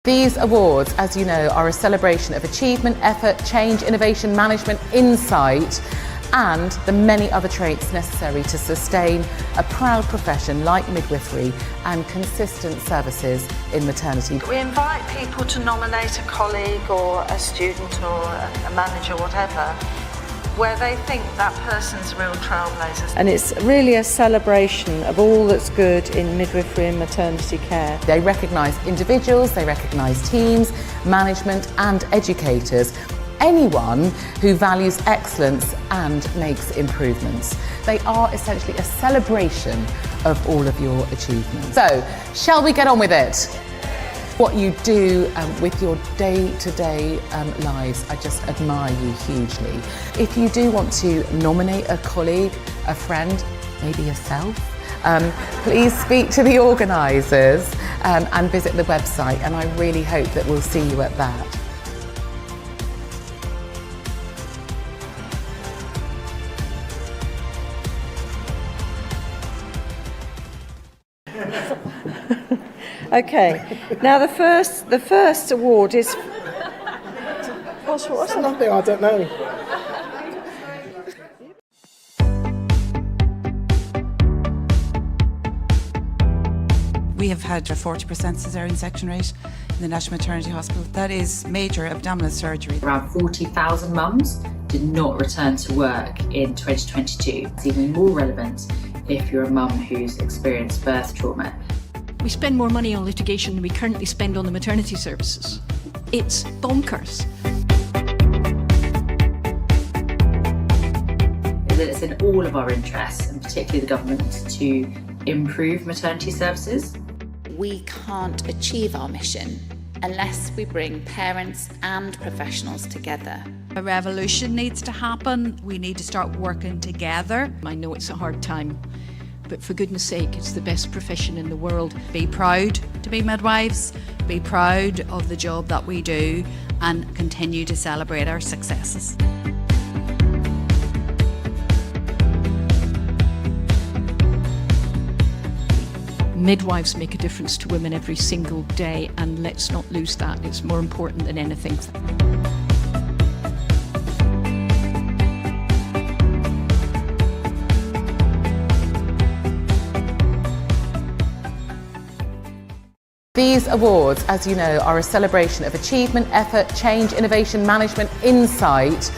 These awards, as you know, are a celebration of achievement, effort, change, innovation, management, insight, and the many other traits necessary to sustain a proud profession like midwifery and consistent services in maternity. We invite people to nominate a colleague or a student or a manager, whatever, where they think that person's real trailblazers. And it's really a celebration of all that's good in midwifery and maternity care. They recognise individuals, they recognise teams, management and educators. Anyone who values excellence and makes improvements. They are essentially a celebration of all of your achievements. So, shall we get on with it? What you do with your day-to-day lives, I just admire you hugely. If you do want to nominate a colleague, a friend, maybe yourself, please speak to the organisers and visit the website, and I really hope that we'll see you at that. Okay, now the first award is... What's Nothing, I don't know. We have had a 40% caesarean section rate in the National Maternity Hospital. That is major abdominal surgery. Around 40,000 mums did not return to work in 2022. It's even more relevant if you're a mum who's experienced birth trauma. We spend more money on litigation than we currently spend on the maternity services. It's bonkers. It's in all of our interests, and particularly the government, to improve maternity services. We can't achieve our mission unless we bring parents and professionals together. A revolution needs to happen. We need to start working together. I know it's a hard time, but for goodness sake, it's the best profession in the world. Be proud to be midwives, be proud of the job that we do, and continue to celebrate our successes. Midwives make a difference to women every single day, and let's not lose that. It's more important than anything. These awards, as you know, are a celebration of achievement, effort, change, innovation, management, insight,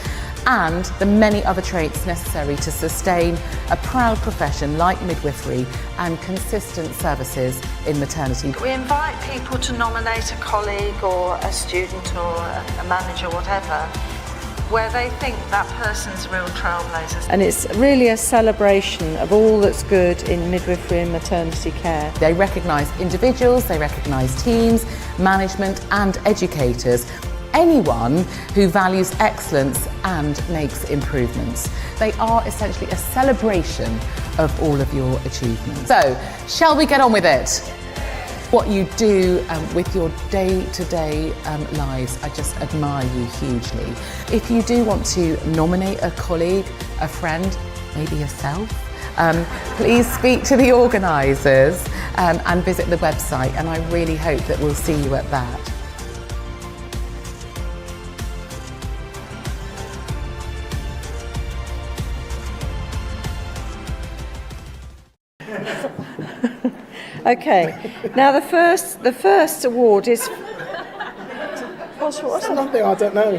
and the many other traits necessary to sustain a proud profession like midwifery and consistent services in maternity. We invite people to nominate a colleague or a student or a manager, whatever, where they think that person's real trailblazers. And it's really a celebration of all that's good in midwifery and maternity care. They recognise individuals, they recognise teams, management and educators. Anyone who values excellence and makes improvements. They are essentially a celebration of all of your achievements. So, shall we get on with it? What you do with your day-to-day lives, I just admire you hugely. If you do want to nominate a colleague, a friend, maybe yourself, please speak to the organisers and visit the website, and I really hope that we'll see you at that. Okay, now the first award is... What's Nothing, I don't know.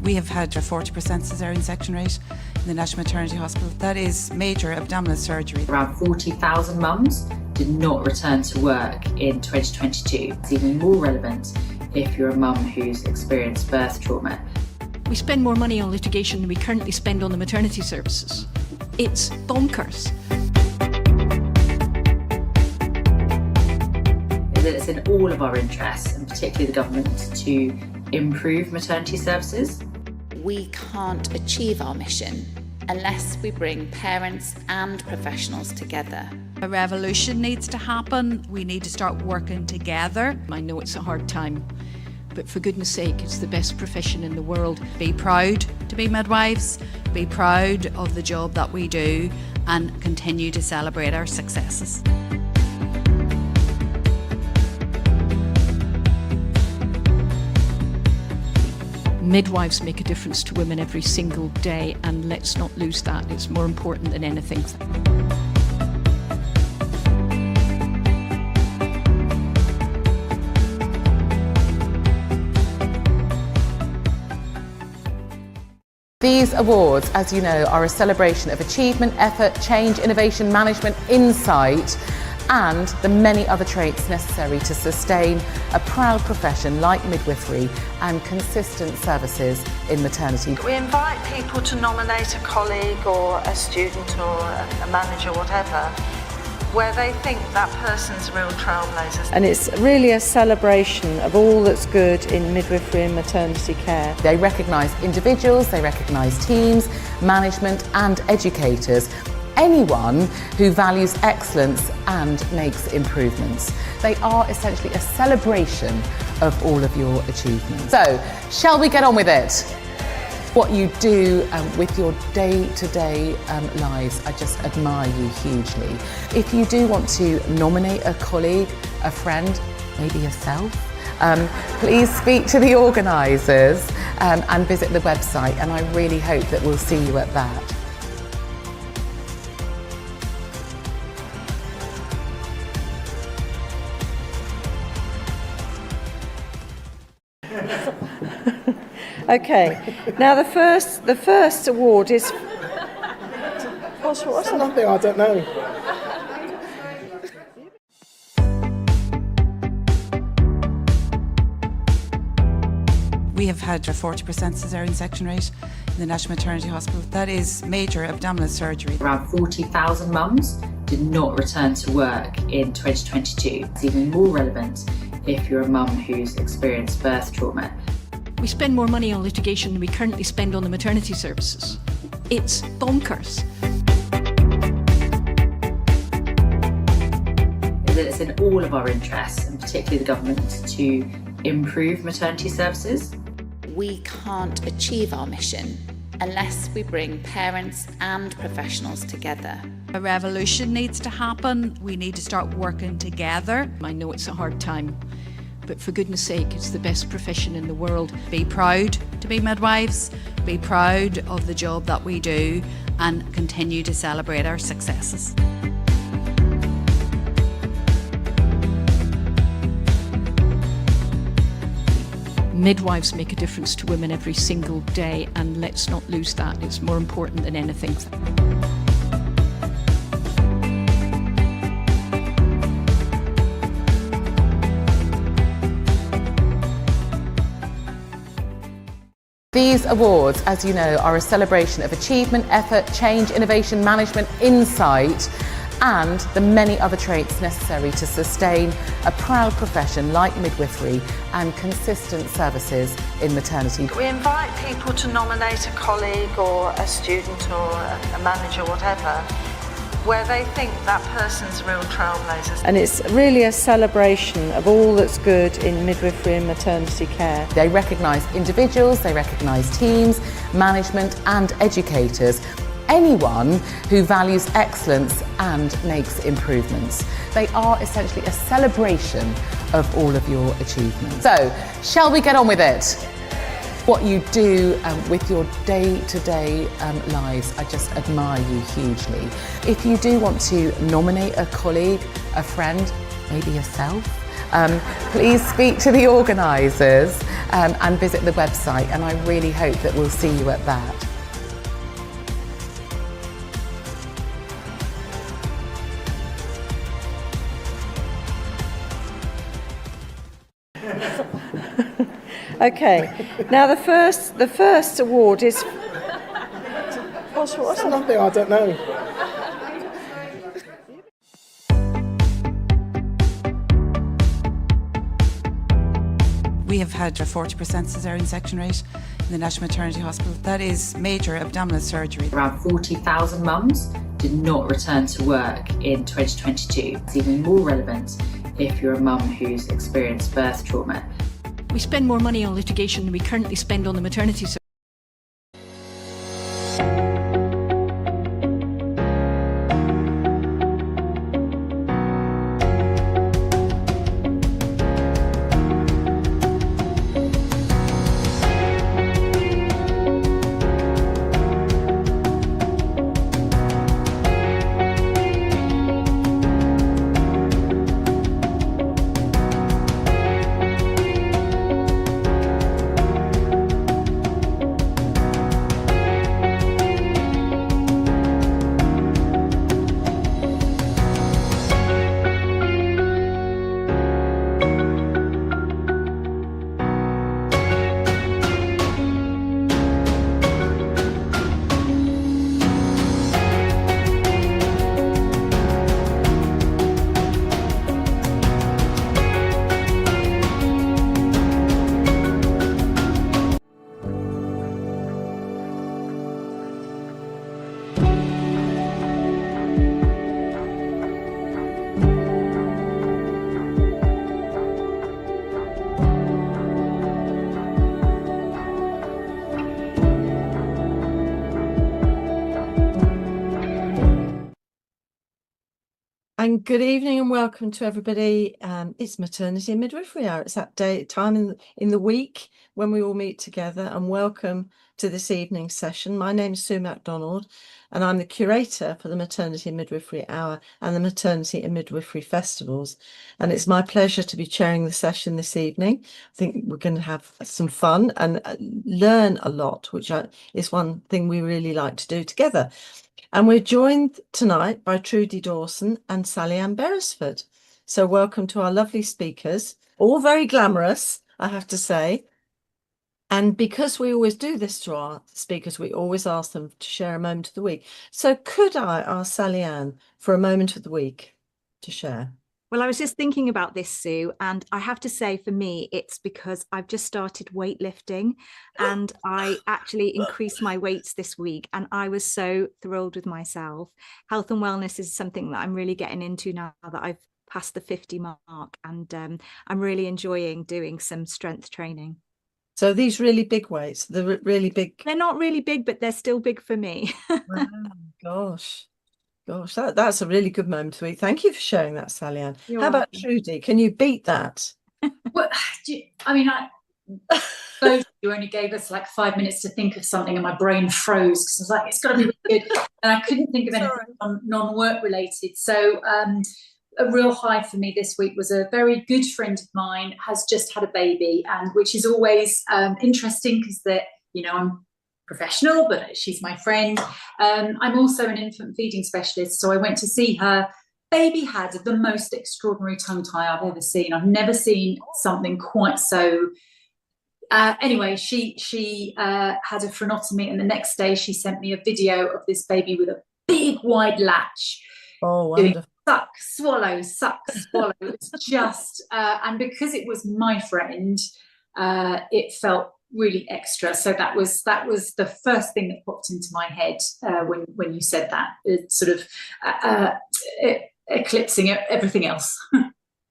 We have had a 40% caesarean section rate in the National Maternity Hospital. That is major abdominal surgery. Around 40,000 mums did not return to work in 2022. It's even more relevant if you're a mum who's experienced birth trauma. We spend more money on litigation than we currently spend on the maternity services. It's bonkers. It's in all of our interests, and particularly the government, to improve maternity services. We can't achieve our mission unless we bring parents and professionals together. A revolution needs to happen. We need to start working together. I know it's a hard time, but for goodness sake, it's the best profession in the world. Be proud to be midwives, be proud of the job that we do, and continue to celebrate our successes. Midwives make a difference to women every single day, and let's not lose that. It's more important than anything. These awards, as you know, are a celebration of achievement, effort, change, innovation, management, insight, and the many other traits necessary to sustain a proud profession like midwifery and consistent services in maternity. We invite people to nominate a colleague or a student or a manager, whatever, where they think that person's real trailblazers. And it's really a celebration of all that's good in midwifery and maternity care. They recognise individuals, they recognise teams, management and educators. Anyone who values excellence and makes improvements. They are essentially a celebration of all of your achievements. So, shall we get on with it? What you do with your day-to-day lives, I just admire you hugely. If you do want to nominate a colleague, a friend, maybe yourself, please speak to the organisers and visit the website, and I really hope that we'll see you at that. Okay, now the first award is... What's Nothing, I don't know. We have had a 40% caesarean section rate in the National Maternity Hospital. That is major abdominal surgery. Around 40,000 mums did not return to work in 2022. It's even more relevant if you're a mum who's experienced birth trauma. We spend more money on litigation than we currently spend on the maternity services. It's bonkers. It's in all of our interests, and particularly the government, to improve maternity services. We can't achieve our mission unless we bring parents and professionals together. A revolution needs to happen. We need to start working together. I know it's a hard time, but for goodness sake, it's the best profession in the world. Be proud to be midwives, be proud of the job that we do, and continue to celebrate our successes. Midwives make a difference to women every single day, and let's not lose that. It's more important than anything. These awards, as you know, are a celebration of achievement, effort, change, innovation, management, insight, and the many other traits necessary to sustain a proud profession like midwifery and consistent services in maternity. We invite people to nominate a colleague or a student or a manager, whatever, where they think that person's real trailblazers. And it's really a celebration of all that's good in midwifery and maternity care. They recognise individuals, they recognise teams, management and educators. Anyone who values excellence and makes improvements. They are essentially a celebration of all of your achievements. So, shall we get on with it? What you do with your day-to-day lives, I just admire you hugely. If you do want to nominate a colleague, a friend, maybe yourself, please speak to the organisers and visit the website, and I really hope that we'll see you at that. Okay, now the first award is... What's Nothing, I don't know. We have had a 40% caesarean section rate in the National Maternity Hospital. That is major abdominal surgery. Around 40,000 mums did not return to work in 2022. It's even more relevant if you're a mum who's experienced birth trauma. We spend more money on litigation than we currently spend on the maternity services. And good evening and welcome to everybody. It's Maternity and Midwifery Hour. It's that time in the week when we all meet together, and welcome to this evening's session. My name is Sue MacDonald and I'm the curator for the Maternity and Midwifery Hour and the Maternity and Midwifery Festivals. And it's my pleasure to be chairing the session this evening. I think we're going to have some fun and learn a lot, which is one thing we really like to do together. And we're joined tonight by Trudy Dawson and Sally Ann Beresford. So welcome to our lovely speakers, all very glamorous, I have to say. And because we always do this to our speakers, we always ask them to share a moment of the week. So could I ask Sally Ann for a moment of the week to share? Well, I was just thinking about this, Sue, and I have to say for me, it's because I've just started weightlifting and I actually increased my weights this week and I was so thrilled with myself. Health and wellness is something that I'm really getting into now that I've passed the 50 mark, and I'm really enjoying doing some strength training. So these really big weights, they're really big. They're not really big, but they're still big for me. Wow, gosh. Gosh, that's a really good moment to eat. Thank you for sharing that, Sally Ann. How about Trudy? Can you beat that? Well, I suppose you only gave us like 5 minutes to think of something and my brain froze because I was like, it's got to be really good. And I couldn't think of anything non-work related. So a real high for me this week was a very good friend of mine has just had a baby, and which is always interesting because I'm professional, but she's my friend. I'm also an infant feeding specialist, so I went to see her. Baby had the most extraordinary tongue tie I've ever seen. I've never seen something quite so. Anyway, she had a frenotomy, and the next day she sent me a video of this baby with a big wide latch. Oh, wonderful. Suck, swallow, suck, swallow. It was just, and because it was my friend, it felt really extra. So that was the first thing that popped into my head when you said that. It's sort of eclipsing everything else.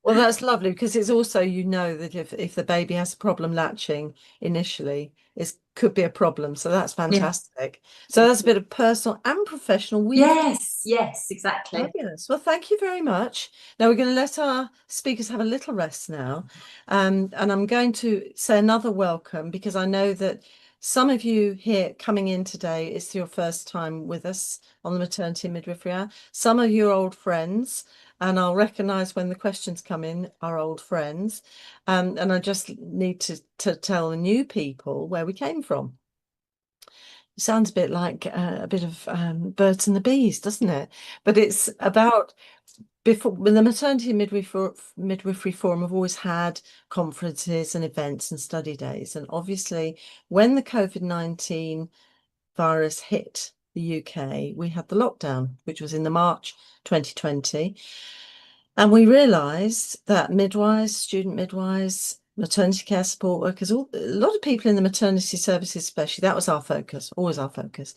Well, that's lovely because it's also, that if the baby has a problem latching initially, it could be a problem. So that's fantastic. Yeah. So that's a bit of personal and professional. Yes, exactly. Fabulous. Well, thank you very much. Now we're going to let our speakers have a little rest now. And I'm going to say another welcome because I know that some of you here coming in today, it's your first time with us on the Maternity and Midwifery Hour. Some of you are old friends, and I'll recognise when the questions come in are old friends. And I just need to tell the new people where we came from. It sounds a bit like a bit of Birds and the Bees, doesn't it? But it's about when the Maternity and Midwifery Forum have always had conferences and events and study days. And obviously, when the COVID-19 virus hit the UK, we had the lockdown, which was in the March 2020. And we realised that midwives, student midwives, maternity care support workers, a lot of people in the maternity services especially, that was our focus, always our focus,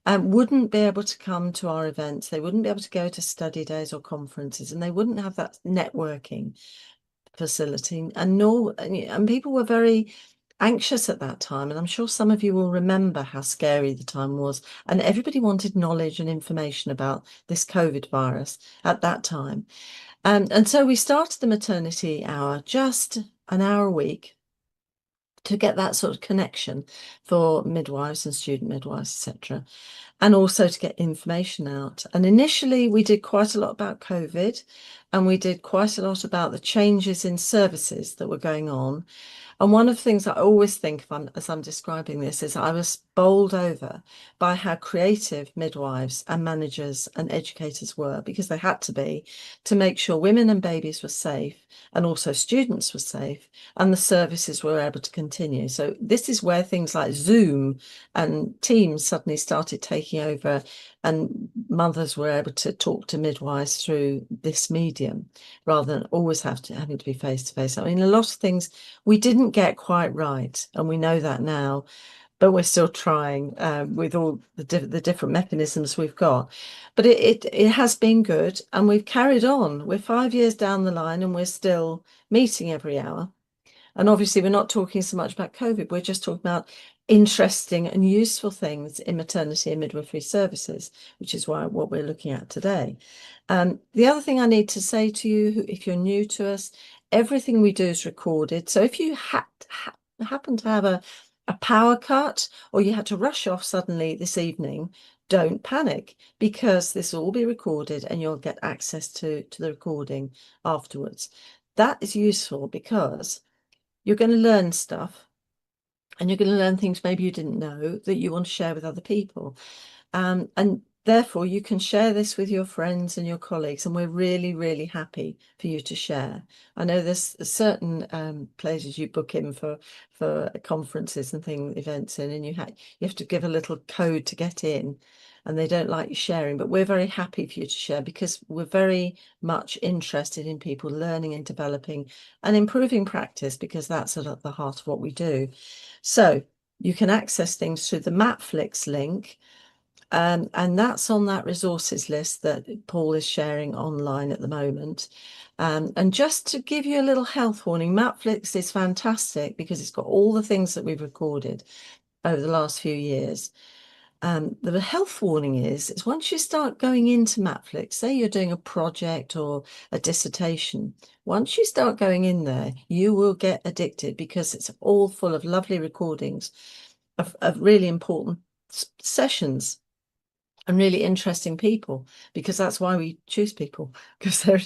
wouldn't be able to come to our events. They wouldn't be able to go to study days or conferences, and they wouldn't have that networking facility. And people were very anxious at that time. And I'm sure some of you will remember how scary the time was. And everybody wanted knowledge and information about this COVID virus at that time. And so we started the Maternity Hour, just an hour a week, to get that sort of connection for midwives and student midwives, etc. And also to get information out. And initially we did quite a lot about COVID, and we did quite a lot about the changes in services that were going on. And one of the things I always think of as I'm describing this is I was bowled over by how creative midwives and managers and educators were, because they had to be, to make sure women and babies were safe and also students were safe and the services were able to continue. So this is where things like Zoom and Teams suddenly started taking over, and mothers were able to talk to midwives through this medium rather than always having to be face to face. I mean, a lot of things we didn't get quite right, and we know that now, but we're still trying with all the different mechanisms we've got. But it has been good, and we've carried on. We're 5 years down the line and we're still meeting every hour. And obviously we're not talking so much about COVID, we're just talking about interesting and useful things in maternity and midwifery services, which is what we're looking at today. The other thing I need to say to you, if you're new to us, everything we do is recorded. So if you happen to have a power cut or you had to rush off suddenly this evening, don't panic, because this will all be recorded and you'll get access to the recording afterwards. That is useful because you're going to learn stuff, and you're going to learn things maybe you didn't know that you want to share with other people. And therefore, you can share this with your friends and your colleagues, and we're really, really happy for you to share. I know there's certain places you book in for conferences and events in, and you have to give a little code to get in, and they don't like you sharing. But we're very happy for you to share, because we're very much interested in people learning and developing and improving practice, because that's at the heart of what we do. So you can access things through the Matflix link. And that's on that resources list that Paul is sharing online at the moment. And just to give you a little health warning, Matflix is fantastic because it's got all the things that we've recorded over the last few years. The health warning is once you start going into Matflix, say you're doing a project or a dissertation, once you start going in there, you will get addicted, because it's all full of lovely recordings of really important sessions and really interesting people, because that's why we choose people, because they're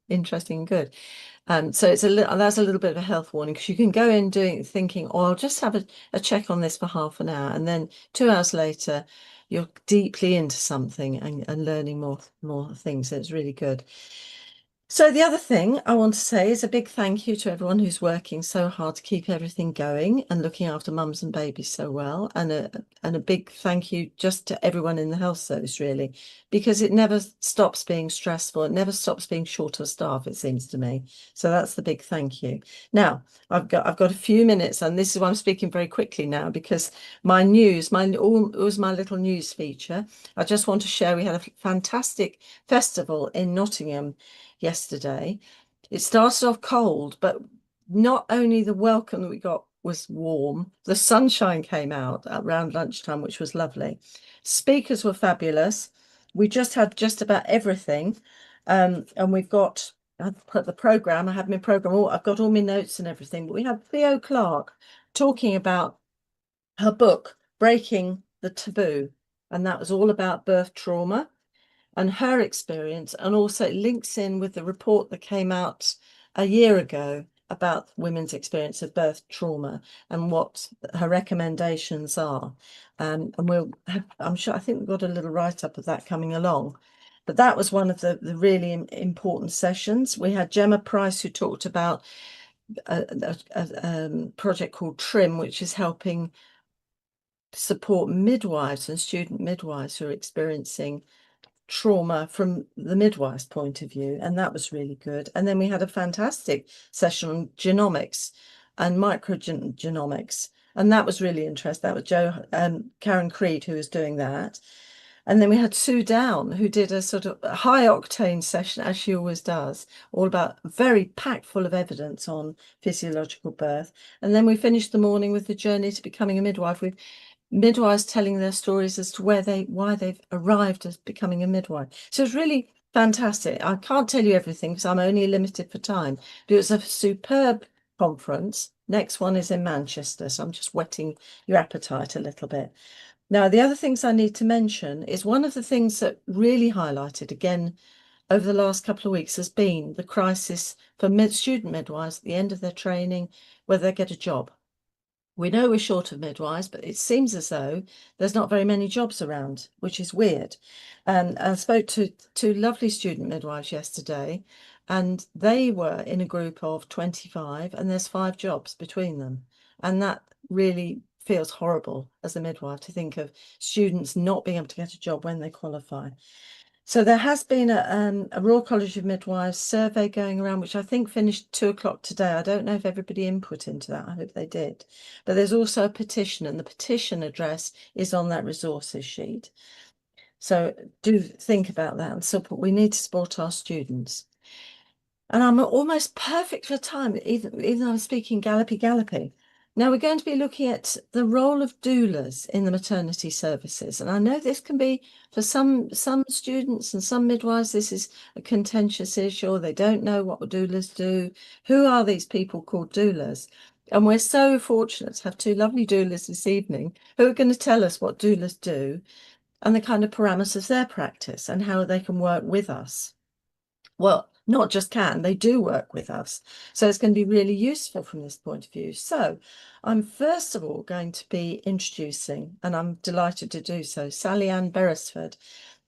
interesting and good. So it's that's a little bit of a health warning, because you can go in thinking, oh, I'll just have a check on this for half an hour, and then 2 hours later you're deeply into something and learning more things. So it's really good. So the other thing I want to say is a big thank you to everyone who's working so hard to keep everything going and looking after mums and babies so well. And a big thank you just to everyone in the health service, really, because it never stops being stressful. It never stops being short of staff, it seems to me. So that's the big thank you. Now, I've got a few minutes, and this is why I'm speaking very quickly now, because my news, it was my little news feature. I just want to share, we had a fantastic festival in Nottingham yesterday. It started off cold, but not only the welcome that we got was warm, the sunshine came out around lunchtime, which was lovely. Speakers were fabulous. We just had just about everything. And we've got, I've put the program, I have my program, I've got all my notes and everything, but we had Theo Clark talking about her book, Breaking the Taboo. And that was all about birth trauma and her experience, and also it links in with the report that came out a year ago about women's experience of birth trauma and what her recommendations are. And I'm sure, I think we've got a little write-up of that coming along. But that was one of the really important sessions. We had Gemma Price, who talked about a project called TRIM, which is helping support midwives and student midwives who are experiencing trauma from the midwife's point of view, and that was really good. And then we had a fantastic session on genomics and microgenomics, and that was really interesting. That was Karen Creed who was doing that. And then we had Sue Down, who did a sort of high octane session, as she always does, all about very packed full of evidence on physiological birth. And then we finished the morning with the journey to becoming a midwife, with midwives telling their stories as to why they've arrived as becoming a midwife. So it's really fantastic. I can't tell you everything because I'm only limited for time, but it was a superb conference. Next one is in Manchester, so I'm just whetting your appetite a little bit. Now, the other things I need to mention is one of the things that really highlighted again over the last couple of weeks has been the crisis for student midwives at the end of their training, whether they get a job. We know we're short of midwives, but it seems as though there's not very many jobs around, which is weird. And I spoke to two lovely student midwives yesterday, and they were in a group of 25, and there's 5 jobs between them. And that really feels horrible as a midwife, to think of students not being able to get a job when they qualify. So there has been a Royal College of Midwives survey going around, which I think finished 2 o'clock today. I don't know if everybody input into that. I hope they did. But there's also a petition, and the petition address is on that resources sheet. So do think about that and support. We need to support our students. And I'm almost perfect for time, even though I'm speaking gallopy. Now we're going to be looking at the role of doulas in the maternity services. And I know this can be, for some students and some midwives, this is a contentious issue, or they don't know what doulas do. Who are these people called doulas? And we're so fortunate to have two lovely doulas this evening who are going to tell us what doulas do and the kind of parameters of their practice and how they can work with us. Well, not just can, they do work with us. So it's going to be really useful from this point of view. So I'm first of all going to be introducing, and I'm delighted to do so, Sally-Ann Beresford.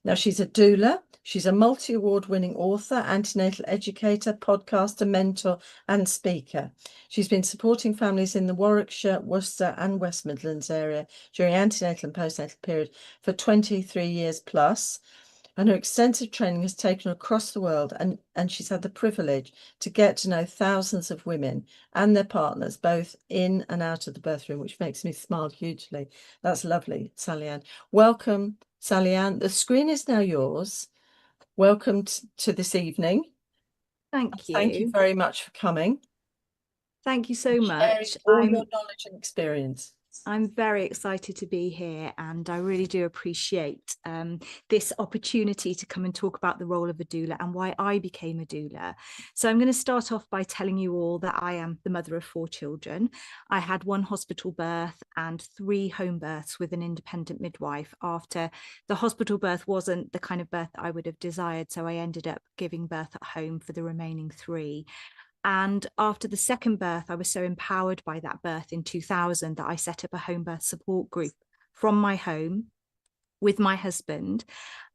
Now, she's a doula. She's a multi-award winning author, antenatal educator, podcaster, mentor, and speaker. She's been supporting families in the Warwickshire, Worcester, and West Midlands area during antenatal and postnatal period for 23 years plus. And her extensive training has taken her across the world, and she's had the privilege to get to know thousands of women and their partners, both in and out of the birth room, which makes me smile hugely. That's lovely, Sally-Ann. Welcome, Sally-Ann. The screen is now yours. Welcome to this evening. Thank you. Thank you very much for coming. Thank you so much. All your knowledge and experience. I'm very excited to be here, and I really do appreciate this opportunity to come and talk about the role of a doula and why I became a doula. So I'm going to start off by telling you all that I am the mother of 4 children. I had 1 hospital birth and 3 home births with an independent midwife after the hospital birth wasn't the kind of birth that I would have desired, so I ended up giving birth at home for the remaining 3. And after the second birth, I was so empowered by that birth in 2000 that I set up a home birth support group from my home with my husband.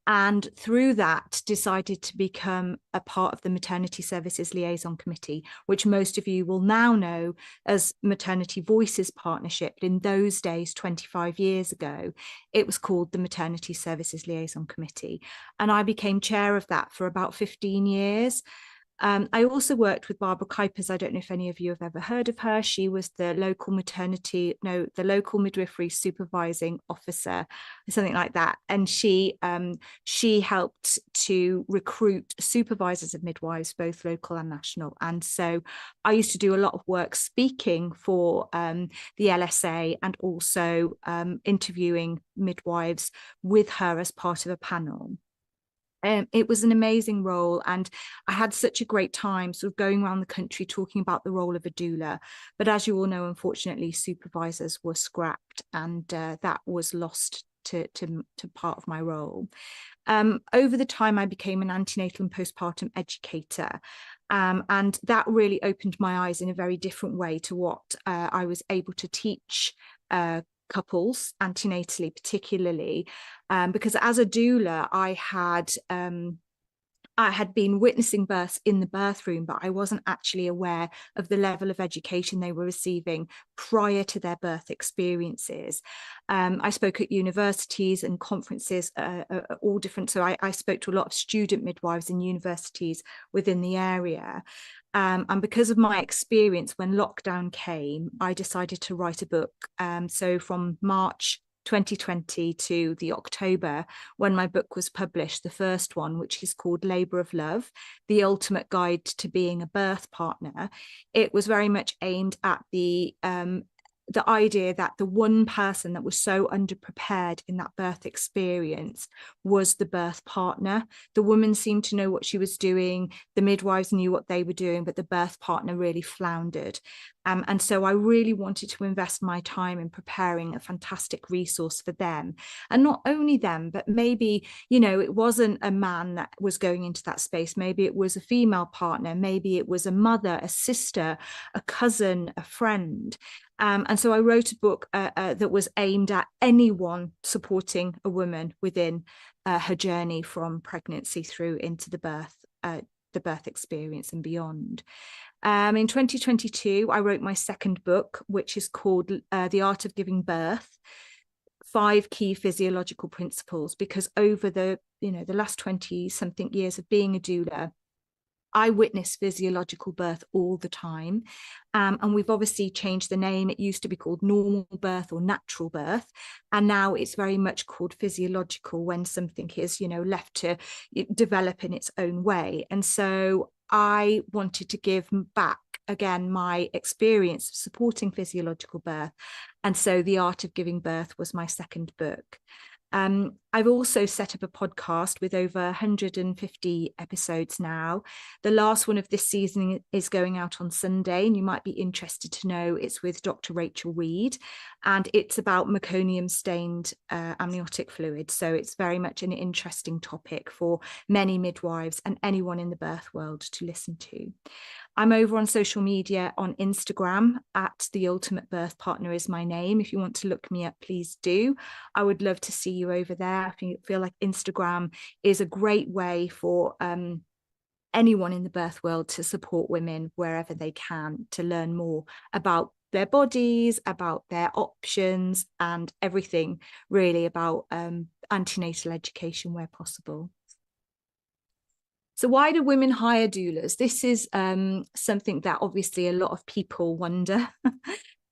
And through that, decided to become a part of the Maternity Services Liaison Committee, which most of you will now know as Maternity Voices Partnership. But in those days, 25 years ago, it was called the Maternity Services Liaison Committee. And I became chair of that for about 15 years. I also worked with Barbara Kuipers. I don't know if any of you have ever heard of her. She was the local local midwifery supervising officer, something like that. And she helped to recruit supervisors of midwives, both local and national. And so I used to do a lot of work speaking for the LSA and also interviewing midwives with her as part of a panel. It was an amazing role, and I had such a great time sort of going around the country talking about the role of a doula. But as you all know, unfortunately, supervisors were scrapped, and that was lost to part of my role. Over the time, I became an antenatal and postpartum educator, and that really opened my eyes in a very different way to what I was able to teach couples antenatally, particularly because as a doula I had been witnessing births in the birth room, but I wasn't actually aware of the level of education they were receiving prior to their birth experiences. I spoke at universities and conferences, all different. So I spoke to a lot of student midwives in universities within the area. And because of my experience, when lockdown came, I decided to write a book. So from March 2020 to the October, when my book was published, the first one, which is called Labour of Love, The Ultimate Guide to Being a Birth Partner, it was very much aimed at the idea that the one person that was so underprepared in that birth experience was the birth partner. The woman seemed to know what she was doing, the midwives knew what they were doing, but the birth partner really floundered. And so I really wanted to invest my time in preparing a fantastic resource for them. And not only them, but maybe, it wasn't a man that was going into that space. Maybe it was a female partner. Maybe it was a mother, a sister, a cousin, a friend. And so I wrote a book that was aimed at anyone supporting a woman within her journey from pregnancy through into the birth experience and beyond. In 2022, I wrote my second book, which is called The Art of Giving Birth, 5 Key Physiological Principles, because over the last 20-something years of being a doula, I witness physiological birth all the time. And we've obviously changed the name. It used to be called normal birth or natural birth. And now it's very much called physiological when something is, left to develop in its own way. And so I wanted to give back again my experience of supporting physiological birth. And so The Art of Giving Birth was my second book. I've also set up a podcast with over 150 episodes now. The last one of this season is going out on Sunday, and you might be interested to know it's with Dr. Rachael Reid, and it's about meconium-stained amniotic fluid. So it's very much an interesting topic for many midwives and anyone in the birth world to listen to. I'm over on social media on Instagram at The Ultimate Birth Partner is my name. If you want to look me up, please do. I would love to see you over there. I feel like Instagram is a great way for anyone in the birth world to support women wherever they can, to learn more about their bodies, about their options, and everything really about antenatal education where possible. So why do women hire doulas? This is something that obviously a lot of people wonder.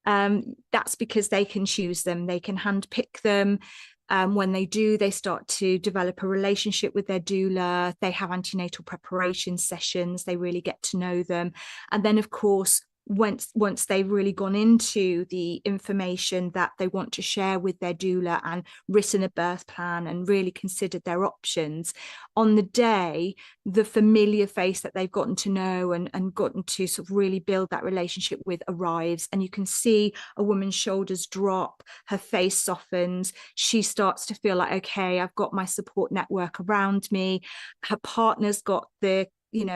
That's because they can choose them, they can handpick them. When they do, they start to develop a relationship with their doula. They have antenatal preparation sessions, they really get to know them. And then, of course, once they've really gone into the information that they want to share with their doula and written a birth plan and really considered their options, on the day, the familiar face that they've gotten to know and gotten to sort of really build that relationship with arrives, and you can see a woman's shoulders drop, her face softens, she starts to feel like, okay, I've got my support network around me. Her partner's got the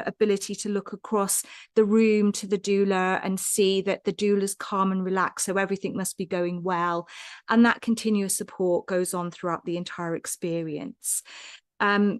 ability to look across the room to the doula and see that the doula's calm and relaxed, so everything must be going well. And that continuous support goes on throughout the entire experience.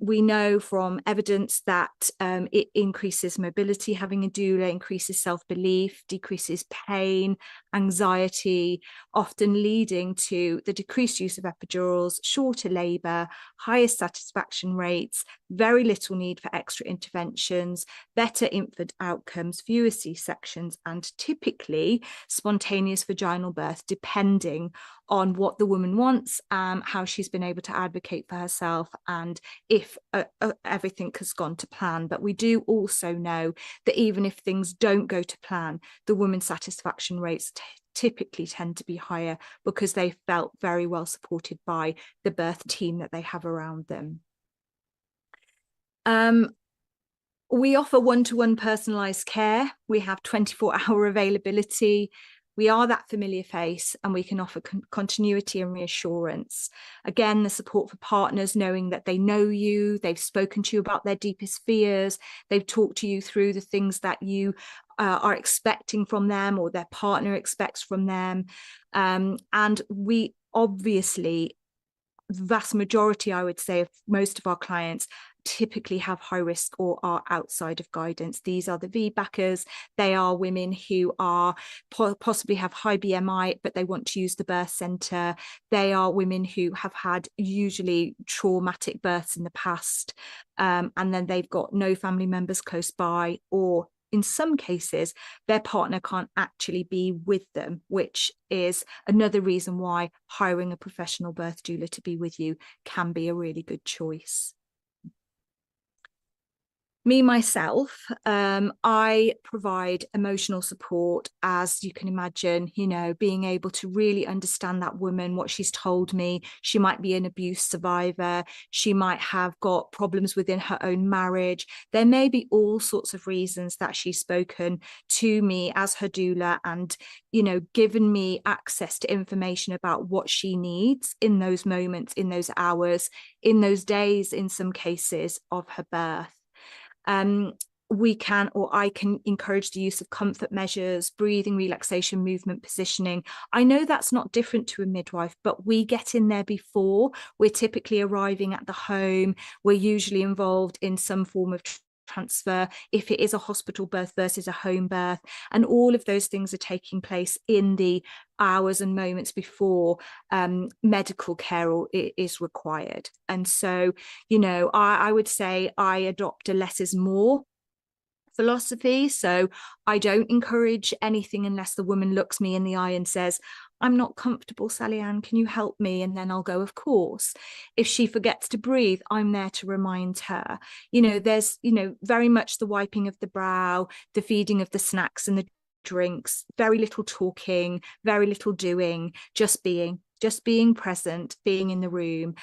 We know from evidence that it increases mobility, having a doula, increases self-belief, decreases pain, anxiety, often leading to the decreased use of epidurals, shorter labour, higher satisfaction rates, very little need for extra interventions, better infant outcomes, fewer C-sections, and typically spontaneous vaginal birth, depending on what the woman wants, how she's been able to advocate for herself, and if everything has gone to plan. But we do also know that even if things don't go to plan, the women's satisfaction rates typically tend to be higher because they felt very well supported by the birth team that they have around them. We offer one-to-one personalised care. We have 24-hour availability. We are that familiar face, and we can offer continuity and reassurance. Again, the support for partners, knowing that they know you, they've spoken to you about their deepest fears, they've talked to you through the things that you are expecting from them or their partner expects from them. And we obviously, the vast majority, I would say, of most of our clients typically have high risk or are outside of guidance. These are the VBACers. They are women who are possibly have high BMI, but they want to use the birth centre. They are women who have had usually traumatic births in the past, and then they've got no family members close by, or in some cases, their partner can't actually be with them, which is another reason why hiring a professional birth doula to be with you can be a really good choice. Me, myself, I provide emotional support, as you can imagine, being able to really understand that woman, what she's told me. She might be an abuse survivor. She might have got problems within her own marriage. There may be all sorts of reasons that she's spoken to me as her doula and, given me access to information about what she needs in those moments, in those hours, in those days, in some cases of her birth. I can encourage the use of comfort measures, breathing, relaxation, movement, positioning. I know that's not different to a midwife, but we get in there before. We're typically arriving at the home. We're usually involved in some form of transfer, if it is a hospital birth versus a home birth, and all of those things are taking place in the hours and moments before medical care is required. And so, I would say I adopt a less is more philosophy. So I don't encourage anything unless the woman looks me in the eye and says, I'm not comfortable, Sally Ann, can you help me? And then I'll go, of course. If she forgets to breathe, I'm there to remind her. You know, there's, you know, very much the wiping of the brow, the feeding of the snacks and the drinks, very little talking, very little doing, just being present, being in the room.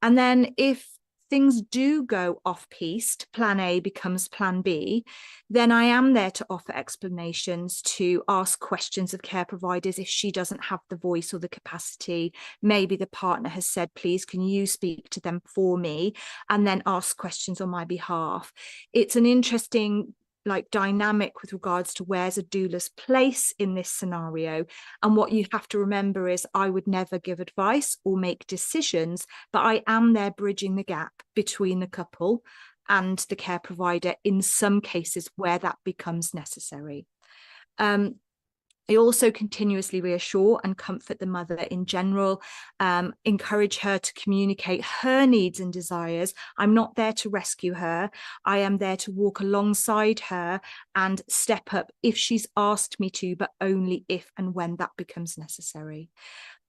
And then if things do go off-piste, plan A becomes plan B, then I am there to offer explanations, to ask questions of care providers if she doesn't have the voice or the capacity. Maybe the partner has said, please, can you speak to them for me? And then ask questions on my behalf. It's an interesting dynamic with regards to where's a doula's place in this scenario. And what you have to remember is I would never give advice or make decisions, but I am there bridging the gap between the couple and the care provider in some cases where that becomes necessary. I also continuously reassure and comfort the mother in general, encourage her to communicate her needs and desires. I'm not there to rescue her. I am there to walk alongside her and step up if she's asked me to, but only if and when that becomes necessary.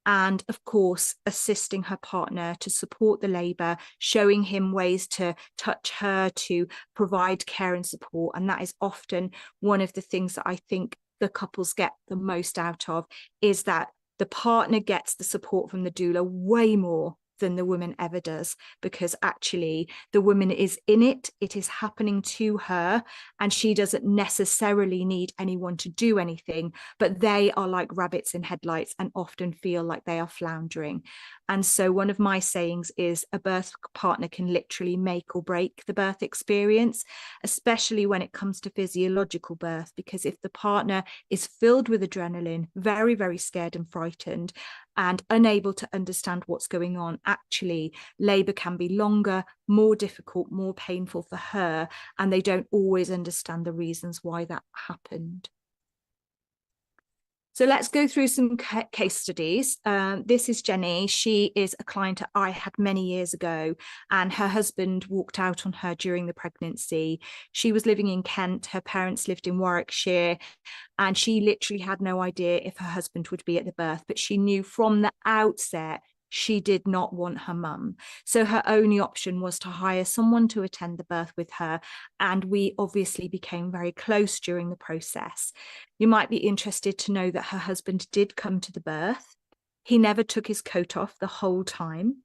And of course, assisting her partner to support the labour, showing him ways to touch her, to provide care and support. And that is often one of the things that I think the couples get the most out of, is that the partner gets the support from the doula way more than the woman ever does, because actually the woman is in it, it is happening to her, and she doesn't necessarily need anyone to do anything, but they are like rabbits in headlights and often feel like they are floundering. And so one of my sayings is a birth partner can literally make or break the birth experience, especially when it comes to physiological birth, because if the partner is filled with adrenaline, very, very scared and frightened, and unable to understand what's going on, actually labour can be longer, more difficult, more painful for her, and they don't always understand the reasons why that happened. So let's go through some case studies. This is Jenny. She is a client I had many years ago, and her husband walked out on her during the pregnancy. She was living in Kent. Her parents lived in Warwickshire, and she literally had no idea if her husband would be at the birth, but she knew from the outset she did not want her mum. So her only option was to hire someone to attend the birth with her. And we obviously became very close during the process. You might be interested to know that her husband did come to the birth. He never took his coat off the whole time.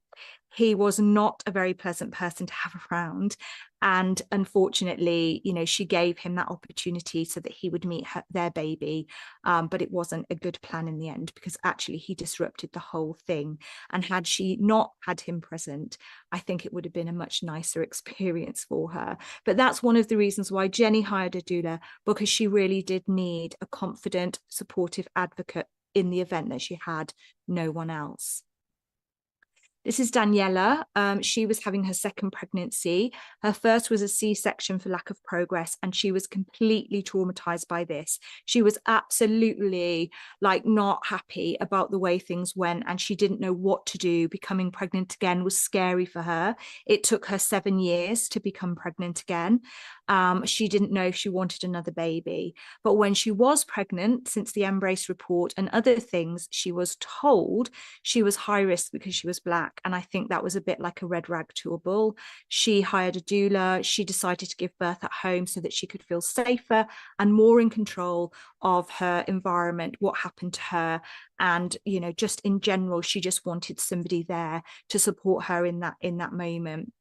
He was not a very pleasant person to have around. And unfortunately, you know, she gave him that opportunity so that he would meet their baby. But it wasn't a good plan in the end, because actually he disrupted the whole thing. And had she not had him present, I think it would have been a much nicer experience for her. But that's one of the reasons why Jenny hired a doula, because she really did need a confident, supportive advocate in the event that she had no one else. This is Daniela. She was having her second pregnancy. Her first was a C-section for lack of progress, and she was completely traumatized by this. She was absolutely not happy about the way things went, and she didn't know what to do. Becoming pregnant again was scary for her. It took her 7 years to become pregnant again. She didn't know if she wanted another baby. But when she was pregnant, since the Embrace report and other things, she was told she was high risk because she was Black. And I think that was a bit like a red rag to a bull. She hired a doula. She decided to give birth at home so that she could feel safer and more in control of her environment, what happened to her. And, you know, just in general, she just wanted somebody there to support her in that moment.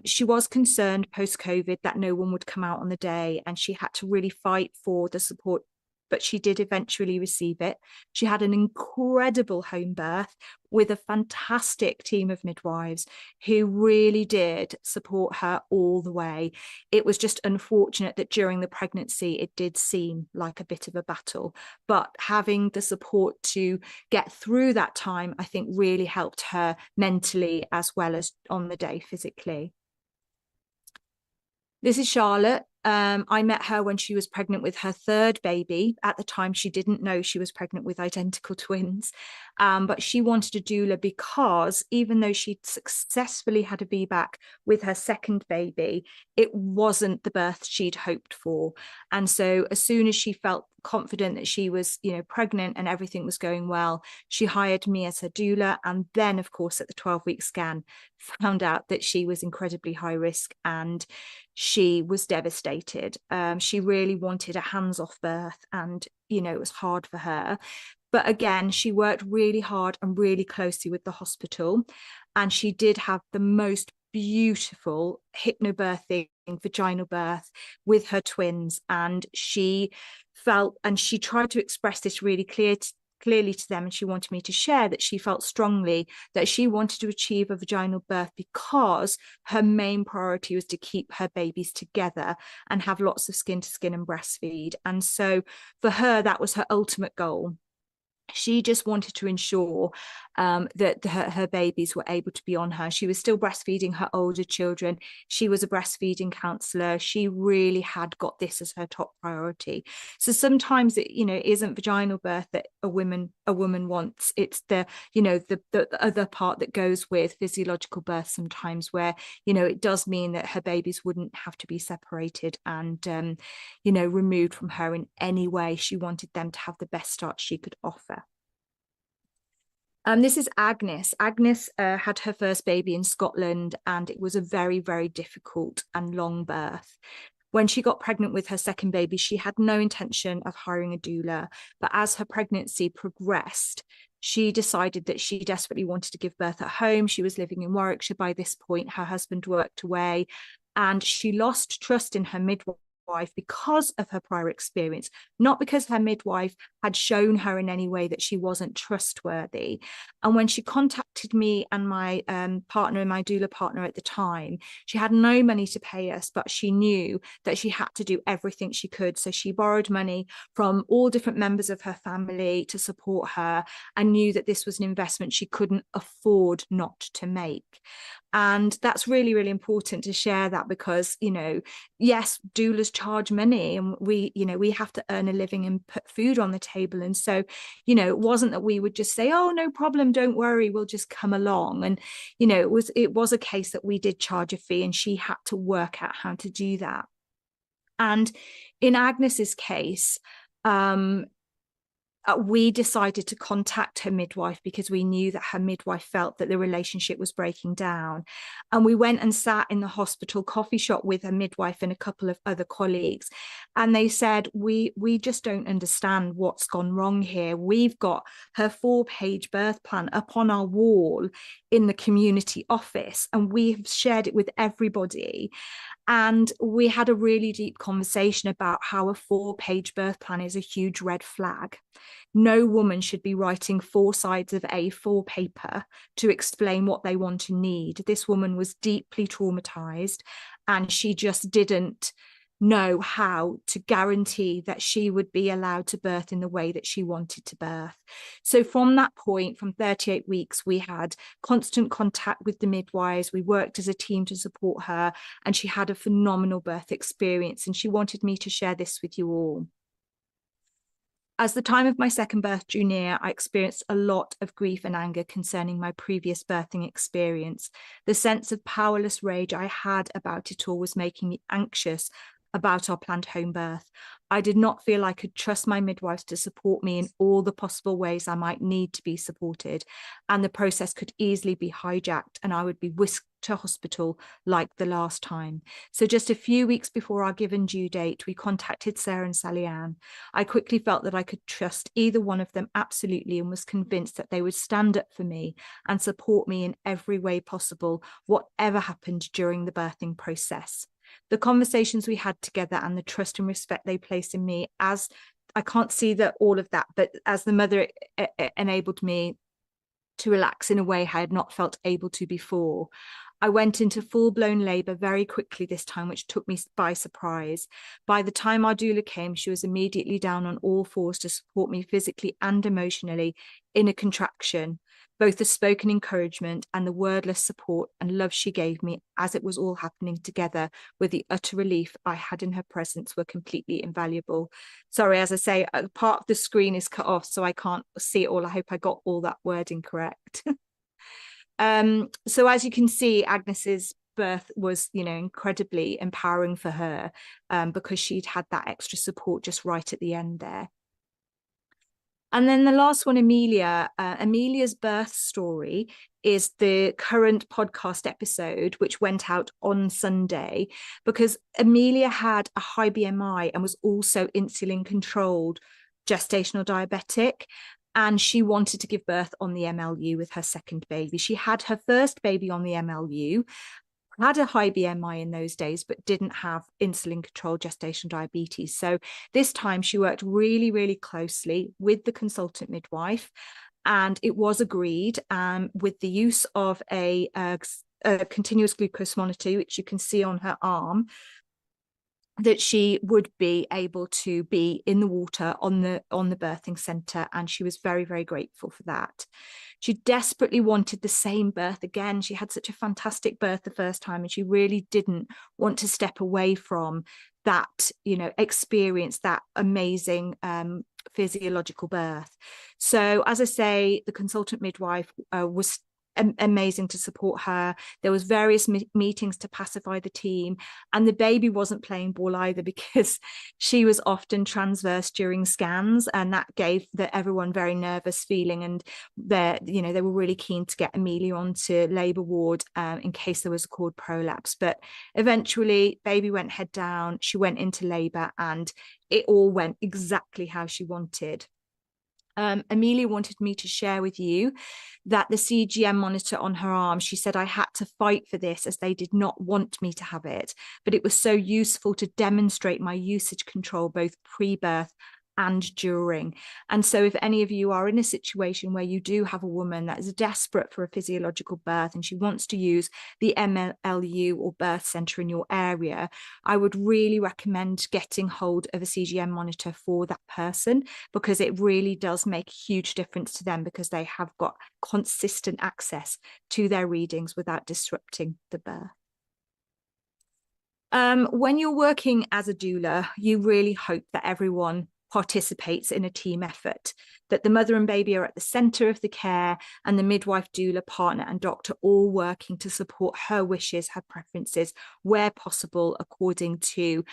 She was concerned post-COVID that no one would come out on the day, and she had to really fight for the support, but she did eventually receive it. She had an incredible home birth with a fantastic team of midwives who really did support her all the way. It was just unfortunate that during the pregnancy, it did seem like a bit of a battle, but having the support to get through that time, I think really helped her mentally as well as on the day physically. This is Charlotte. I met her when she was pregnant with her third baby. At the time, she didn't know she was pregnant with identical twins, but she wanted a doula because even though she'd successfully had a VBAC with her second baby, it wasn't the birth she'd hoped for. And so as soon as she felt confident that she was, pregnant and everything was going well, she hired me as her doula. And then, of course, at the 12-week scan, found out that she was incredibly high risk and she was devastated. She really wanted a hands-off birth, and, it was hard for her. But again, she worked really hard and really closely with the hospital. And she did have the most beautiful hypnobirthing vaginal birth with her twins. And she felt, and she tried to express this really clearly to them, and she wanted me to share that she felt strongly that she wanted to achieve a vaginal birth because her main priority was to keep her babies together and have lots of skin to skin and breastfeed. And so for her, that was her ultimate goal. She just wanted to ensure that her babies were able to be on her. She was still breastfeeding her older children. She was a breastfeeding counsellor. She really had got this as her top priority. So sometimes it, isn't vaginal birth that a woman wants. It's the other part that goes with physiological birth sometimes, where, it does mean that her babies wouldn't have to be separated and, removed from her in any way. She wanted them to have the best start she could offer. This is Agnes. Agnes had her first baby in Scotland, and it was a very, very difficult and long birth. When she got pregnant with her second baby, she had no intention of hiring a doula. But as her pregnancy progressed, she decided that she desperately wanted to give birth at home. She was living in Warwickshire by this point. Her husband worked away, and she lost trust in her midwife because of her prior experience, not because her midwife had shown her in any way that she wasn't trustworthy. And when she contacted me and my partner, my doula partner at the time, she had no money to pay us, but she knew that she had to do everything she could. So she borrowed money from all different members of her family to support her, and knew that this was an investment she couldn't afford not to make. And that's really, really important to share that, because, yes, doulas charge money, and we have to earn a living and put food on the table. And so, it wasn't that we would just say, oh, no problem, don't worry, we'll just come along. And, it was a case that we did charge a fee, and she had to work out how to do that. And in Agnes's case, we decided to contact her midwife because we knew that her midwife felt that the relationship was breaking down. And we went and sat in the hospital coffee shop with her midwife and a couple of other colleagues. And they said, we just don't understand what's gone wrong here. We've got her 4-page birth plan up on our wall in the community office, and we've shared it with everybody. And we had a really deep conversation about how a 4-page birth plan is a huge red flag. No woman should be writing 4 sides of A4 paper to explain what they want to need. This woman was deeply traumatized, and she just didn't know how to guarantee that she would be allowed to birth in the way that she wanted to birth. So from that point, from 38 weeks, we had constant contact with the midwives. We worked as a team to support her, and she had a phenomenal birth experience, and she wanted me to share this with you all. As the time of my second birth drew near, I experienced a lot of grief and anger concerning my previous birthing experience. The sense of powerless rage I had about it all was making me anxious about our planned home birth. I did not feel I could trust my midwives to support me in all the possible ways I might need to be supported, and the process could easily be hijacked and I would be whisked to hospital like the last time. So just a few weeks before our given due date, we contacted Sarah and Sally Ann. I quickly felt that I could trust either one of them absolutely, and was convinced that they would stand up for me and support me in every way possible, whatever happened during the birthing process. The conversations we had together and the trust and respect they placed in me, as I can't see that all of that, but as the mother, it enabled me to relax in a way I had not felt able to before. I went into full-blown labour very quickly this time, which took me by surprise. By the time our doula came, she was immediately down on all fours to support me physically and emotionally in a contraction. Both the spoken encouragement and the wordless support and love she gave me as it was all happening together with the utter relief I had in her presence were completely invaluable. Sorry, as I say, part of the screen is cut off, so I can't see it all. I hope I got all that wording correct. So as you can see, Agnes's birth was, incredibly empowering for her because she'd had that extra support just right at the end there. And then the last one, Amelia. Amelia's birth story is the current podcast episode, which went out on Sunday, because Amelia had a high BMI and was also insulin controlled gestational diabetic. And she wanted to give birth on the MLU with her second baby. She had her first baby on the MLU, had a high BMI in those days, but didn't have insulin controlled gestational diabetes. So this time she worked really, really closely with the consultant midwife, and it was agreed with the use of a continuous glucose monitor, which you can see on her arm, that she would be able to be in the water on the birthing center, and she was very, very grateful for that. She desperately wanted the same birth again. She had such a fantastic birth the first time, and she really didn't want to step away from that, experience, that amazing physiological birth. So as I say, the consultant midwife was amazing to support her. There was various meetings to pacify the team, and the baby wasn't playing ball either, because she was often transverse during scans, and that gave everyone very nervous feeling, and they were really keen to get Amelia onto labour ward in case there was a cord prolapse. But eventually baby went head down, she went into labour, and it all went exactly how she wanted. Amelia wanted me to share with you that the CGM monitor on her arm, she said, I had to fight for this as they did not want me to have it, but it was so useful to demonstrate my usage control both pre-birth and during. And so if any of you are in a situation where you do have a woman that is desperate for a physiological birth and she wants to use the MLU or birth center in your area, I would really recommend getting hold of a CGM monitor for that person, because it really does make a huge difference to them, because they have got consistent access to their readings without disrupting the birth. When you're working as a doula, you really hope that everyone participates in a team effort, that the mother and baby are at the centre of the care, and the midwife, doula, partner and doctor all working to support her wishes, her preferences, where possible, according to,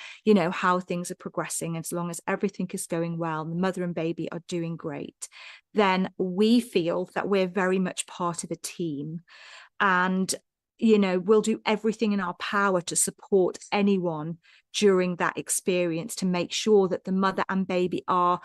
how things are progressing. As long as everything is going well, the mother and baby are doing great, then we feel that we're very much part of a team. And we'll do everything in our power to support anyone during that experience, to make sure that the mother and baby are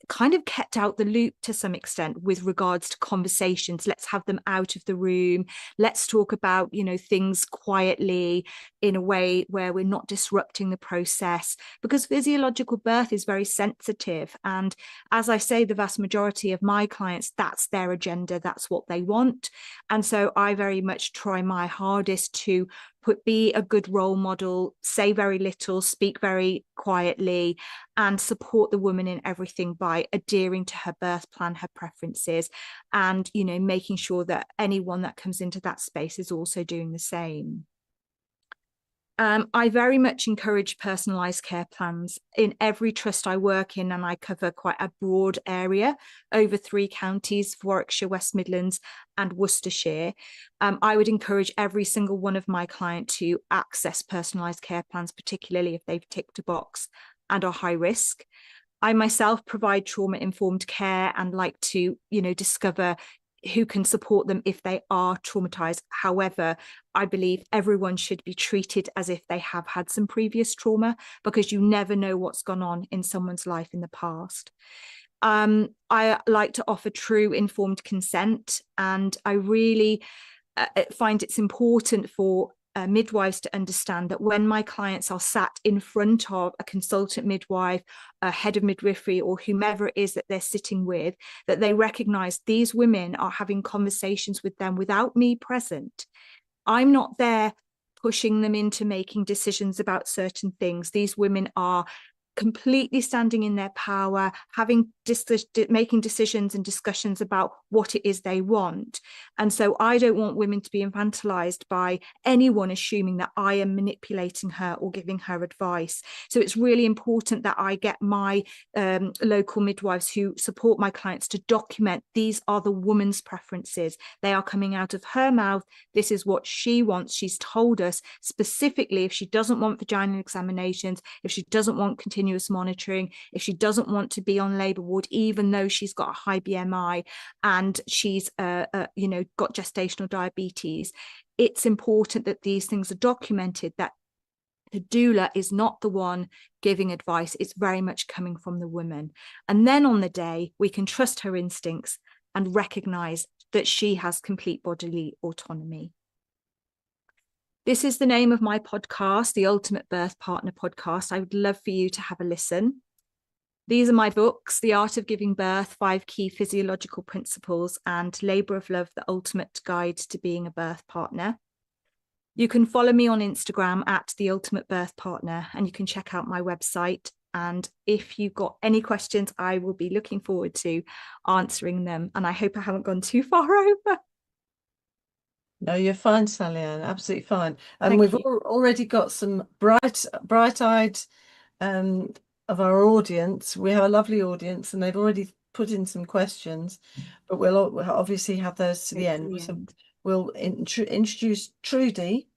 kind of kept out the loop to some extent with regards to conversations. Let's have them out of the room. Let's talk about, things quietly in a way where we're not disrupting the process, because physiological birth is very sensitive. And as I say, the vast majority of my clients, that's their agenda. That's what they want. And so I very much try my hardest to be a good role model, say very little, speak very quietly, and support the woman in everything by adhering to her birth plan, her preferences, and, making sure that anyone that comes into that space is also doing the same. I very much encourage personalised care plans in every trust I work in, and I cover quite a broad area over 3 counties, Warwickshire, West Midlands and Worcestershire. I would encourage every single one of my clients to access personalised care plans, particularly if they've ticked a box and are high risk. I myself provide trauma-informed care and like to, discover who can support them if they are traumatized. However, I believe everyone should be treated as if they have had some previous trauma, because you never know what's gone on in someone's life in the past. I like to offer true informed consent, and I really find it's important for midwives to understand that when my clients are sat in front of a consultant midwife, a head of midwifery, or whomever it is that they're sitting with, that they recognize these women are having conversations with them without me present. I'm not there pushing them into making decisions about certain things. These women are completely standing in their power, making decisions and discussions about what it is they want. And so I don't want women to be infantilized by anyone assuming that I am manipulating her or giving her advice. So it's really important that I get my local midwives who support my clients to document these are the woman's preferences. They are coming out of her mouth. This is what she wants. She's told us specifically if she doesn't want vaginal examinations, if she doesn't want continuous monitoring, if she doesn't want to be on labour ward, even though she's got a high BMI and she's got gestational diabetes. It's important that these things are documented, that the doula is not the one giving advice. It's very much coming from the woman. And then on the day, we can trust her instincts and recognise that she has complete bodily autonomy. This is the name of my podcast, the Ultimate Birth Partner Podcast. I would love for you to have a listen. These are my books, The Art of Giving Birth, 5 Key Physiological Principles, and Labour of Love, The Ultimate Guide to Being a Birth Partner. You can follow me on Instagram at The Ultimate Birth Partner, and you can check out my website. And if you've got any questions, I will be looking forward to answering them. And I hope I haven't gone too far over. No, you're fine, Sally-Ann, absolutely fine. And we've already got some bright-eyed of our audience. We have a lovely audience, and they've already put in some questions, but we'll obviously have those to the end. So we'll introduce Trudy,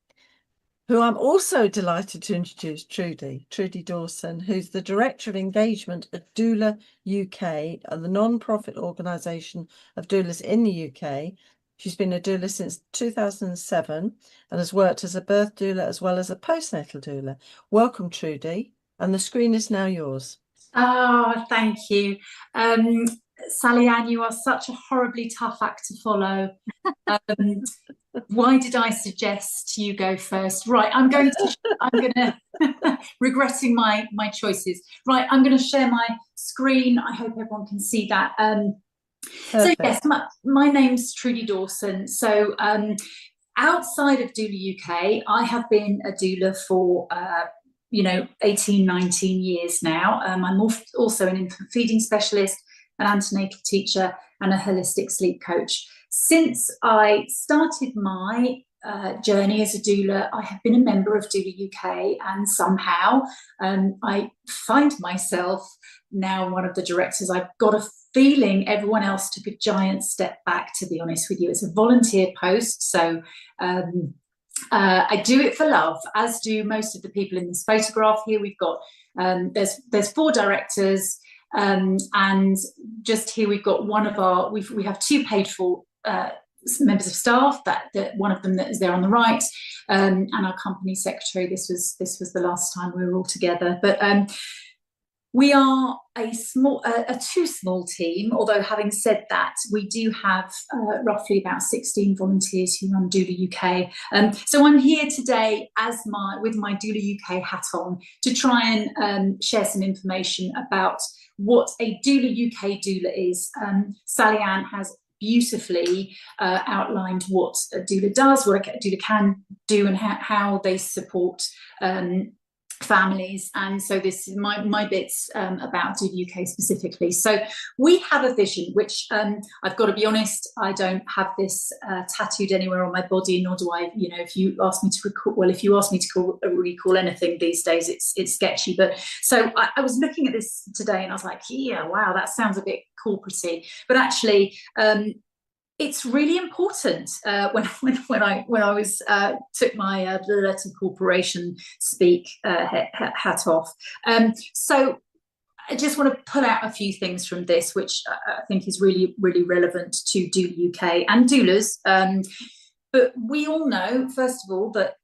who I'm also delighted to introduce, Trudy Dawson, who's the Director of Engagement at Doula UK, the non-profit organisation of doulas in the UK. She's been a doula since 2007 and has worked as a birth doula as well as a postnatal doula. Welcome, Trudy, and the screen is now yours. Oh, thank you. Sally-Ann, you are such a horribly tough act to follow. Why did I suggest you go first? Right, I'm gonna regretting my choices. Right, I'm gonna share my screen. I hope everyone can see that. So yes, my name's Trudy Dawson. So outside of Doula UK, I have been a doula for 18, 19 years now. I'm also an infant feeding specialist, an antenatal teacher, and a holistic sleep coach. Since I started my journey as a doula, I have been a member of Doula UK, and somehow I find myself now one of the directors. I've got a feeling everyone else took a giant step back, to be honest with you. It's a volunteer post, so I do it for love, as do most of the people in this photograph here. We've got there's 4 directors, and just here we've got one of our we have 2 paid for members of staff, that one of them that is there on the right, and our company secretary. This was the last time we were all together, but we are a too small team, although having said that, we do have roughly about 16 volunteers who run Doula UK. So I'm here today with my Doula UK hat on to try and share some information about what a Doula UK doula is. Sally-Ann has beautifully outlined what a doula does, what a doula can do, and how they support families. And so this is my bits about Doula UK specifically. So we have a vision, which I've got to be honest, I don't have this tattooed anywhere on my body, nor do I, if you ask me to recall anything these days, it's sketchy. But so I was looking at this today and I was like, yeah, wow, that sounds a bit corporatey. But actually, it's really important. When I was took my letter corporation speak hat off. So I just want to pull out a few things from this, which I think is really, really relevant to Doula UK and doulas. But we all know, first of all, that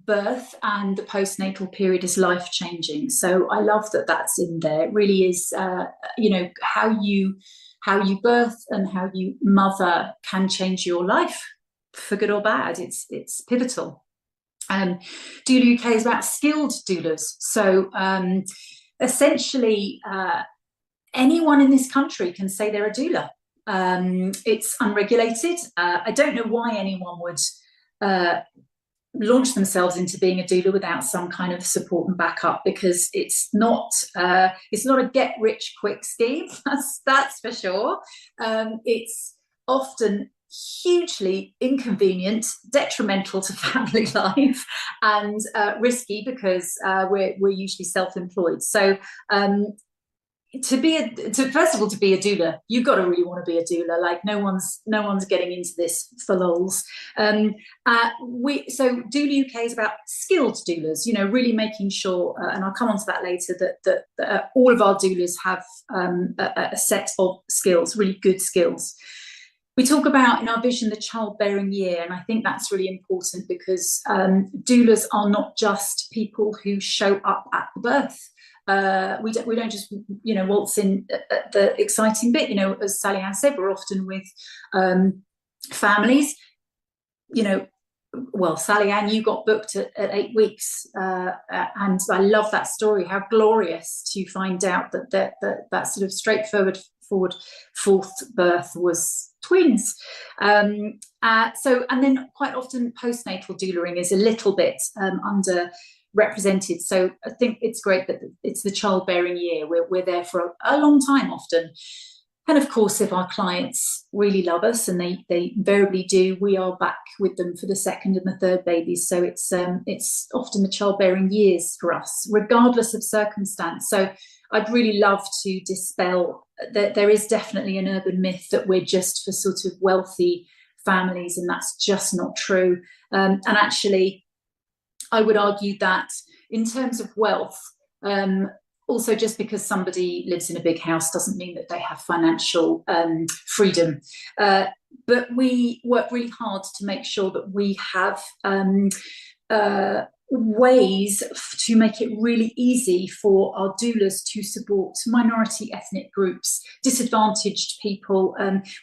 birth and the postnatal period is life-changing. So I love that that's in there. It really is, how you birth and how you mother can change your life for good or bad. It's pivotal. Doula UK is about skilled doulas. So essentially, anyone in this country can say they're a doula. It's unregulated. I don't know why anyone would launch themselves into being a doula without some kind of support and backup, because it's not a get rich quick scheme. That's for sure. It's often hugely inconvenient, detrimental to family life, and risky, because we're usually self-employed. So to be a doula, you've got to really want to be a doula. Like, no one's getting into this for lols. So Doula UK is about skilled doulas, really making sure, and I'll come on to that later, that all of our doulas have a set of skills, really good skills. We talk about in our vision the childbearing year, and I think that's really important, because doulas are not just people who show up at the birth. We don't just waltz in at the exciting bit. As Sally Ann said, we're often with families. Well, Sally Ann, you got booked at 8 weeks, and I love that story. How glorious to find out that sort of straightforward fourth birth was twins. And then quite often postnatal doulaing is a little bit underrepresented. So I think it's great that it's the childbearing year. We're there for a long time often. And of course, if our clients really love us, and they invariably do, we are back with them for the second and the third babies. So it's often the childbearing years for us, regardless of circumstance. So I'd really love to dispel that there is definitely an urban myth that we're just for sort of wealthy families, and that's just not true. And actually, I would argue that in terms of wealth, also, just because somebody lives in a big house doesn't mean that they have financial freedom. But we work really hard to make sure that we have ways to make it really easy for our doulas to support minority ethnic groups, disadvantaged people.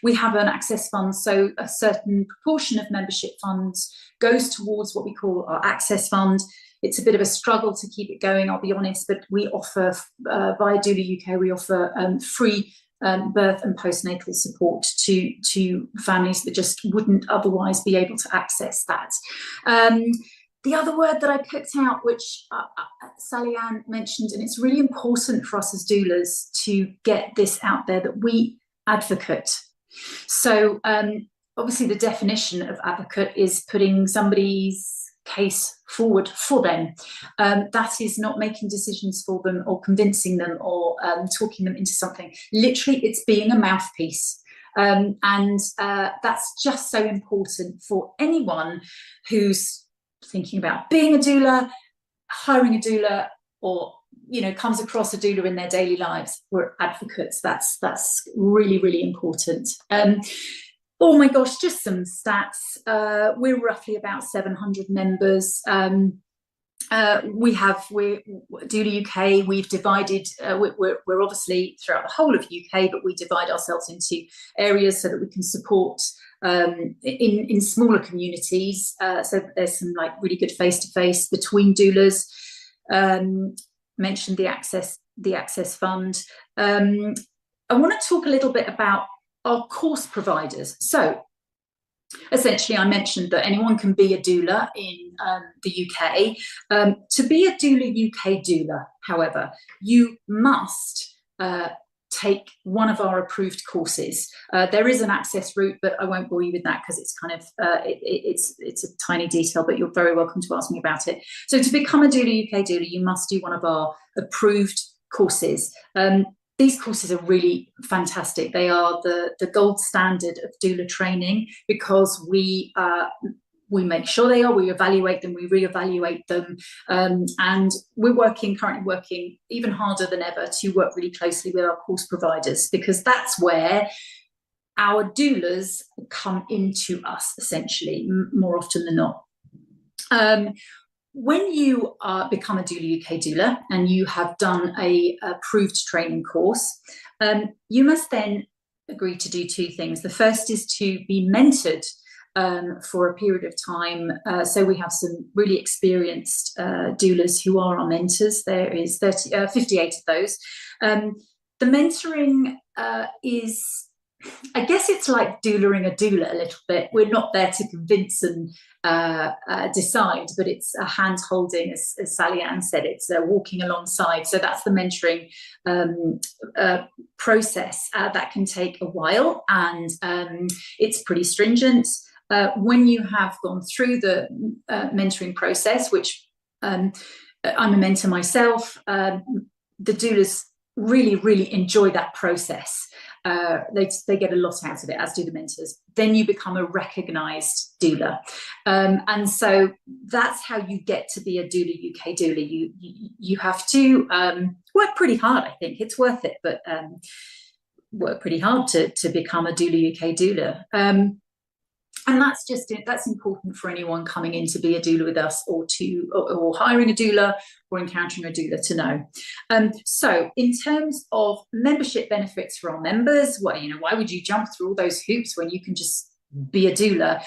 We have an access fund, so a certain proportion of membership funds goes towards what we call our access fund. It's a bit of a struggle to keep it going, I'll be honest, but we offer, via Doula UK, we offer free birth and postnatal support to families that just wouldn't otherwise be able to access that. The other word that I picked out, which Sally Ann mentioned, and it's really important for us as doulas to get this out there, that we advocate. So obviously the definition of advocate is putting somebody's case forward for them. That is not making decisions for them or convincing them or talking them into something. Literally, it's being a mouthpiece. And that's just so important for anyone who's thinking about being a doula, hiring a doula, or comes across a doula in their daily lives. We're advocates. That's really, really important. Oh my gosh, just some stats. We're roughly about 700 members. We're Doula UK. We've divided. We're obviously throughout the whole of UK, but we divide ourselves into areas so that we can support in smaller communities. So there's some really good face-to-face between doulas. Mentioned the access fund. I want to talk a little bit about our course providers. So essentially, I mentioned that anyone can be a doula in the UK. To be a Doula UK doula, however, you must take one of our approved courses. There is an access route, but I won't bore you with that because it's kind of it's a tiny detail, but you're very welcome to ask me about it. So to become a Doula UK doula, you must do one of our approved courses. These courses are really fantastic. They are the gold standard of doula training because we make sure they are, we evaluate them, we reevaluate them, and we're currently working even harder than ever to work really closely with our course providers, because that's where our doulas come into us, essentially, more often than not. When you become a Doula UK doula and you have done a approved training course, you must then agree to do two things. The first is to be mentored for a period of time. So we have some really experienced doulas who are our mentors. There is 58 of those. The mentoring is I guess it's like doulaing a doula a little bit. We're not there to convince and decide, but it's a hand holding, as Sally Ann said, it's walking alongside. So that's the mentoring process that can take a while, and it's pretty stringent. When you have gone through the mentoring process, which I'm a mentor myself, the doulas really enjoy that process. They get a lot out of it, as do the mentors. Then you become a recognised doula, and so that's how you get to be a doula UK doula. You have to work pretty hard. I think it's worth it, but work pretty hard to become a doula UK doula. And that's important for anyone coming in to be a doula with us, or hiring a doula or encountering a doula to know. So in terms of membership benefits for our members, why would you jump through all those hoops when you can just be a doula?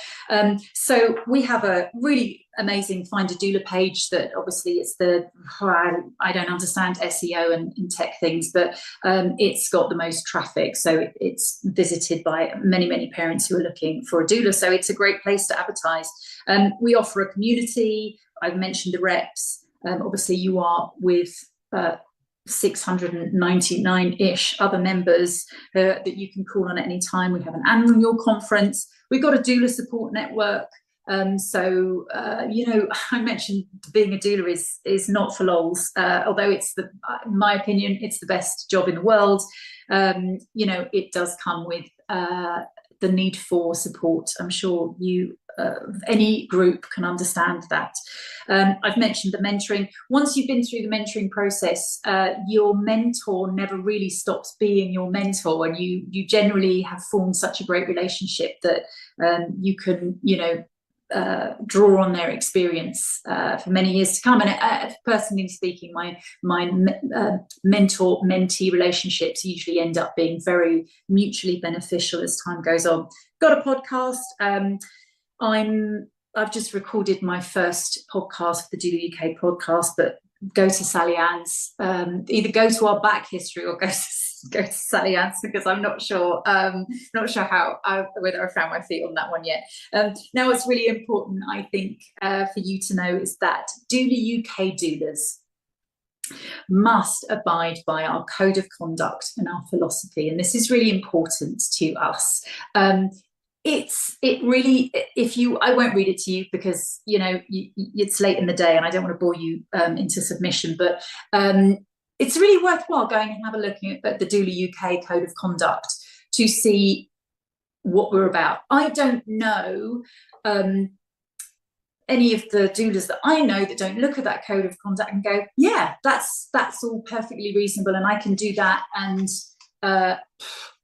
So we have a really amazing Find a Doula page that obviously it's I don't understand SEO and tech things, but it's got the most traffic, so it's visited by many parents who are looking for a doula, so it's a great place to advertise. We offer a community. I've mentioned the reps. Obviously you are with 699-ish other members that you can call on at any time. We have an annual conference. We've got a doula support network. So I mentioned being a doula is not for lols, although it's in my opinion, it's the best job in the world. It does come with the need for support. I'm sure any group can understand that. I've mentioned the mentoring. Once you've been through the mentoring process, your mentor never really stops being your mentor, and you generally have formed such a great relationship that you can, draw on their experience for many years to come. And personally speaking, my mentor-mentee relationships usually end up being very mutually beneficial as time goes on. Got a podcast. I've just recorded my first podcast, the Doula UK podcast, but go to Sally Ann's, either go to our back history or go to Sally Ann's, because I'm not sure whether I found my feet on that one yet. Now, what's really important, I think, for you to know is that Doula UK doulas must abide by our code of conduct and our philosophy, and this is really important to us. I won't read it to you because it's late in the day and I don't want to bore you into submission, but it's really worthwhile going and have a look at the Doula UK Code of Conduct to see what we're about. I don't know any of the doulas that I know that don't look at that Code of Conduct and go, yeah, that's all perfectly reasonable and I can do that, and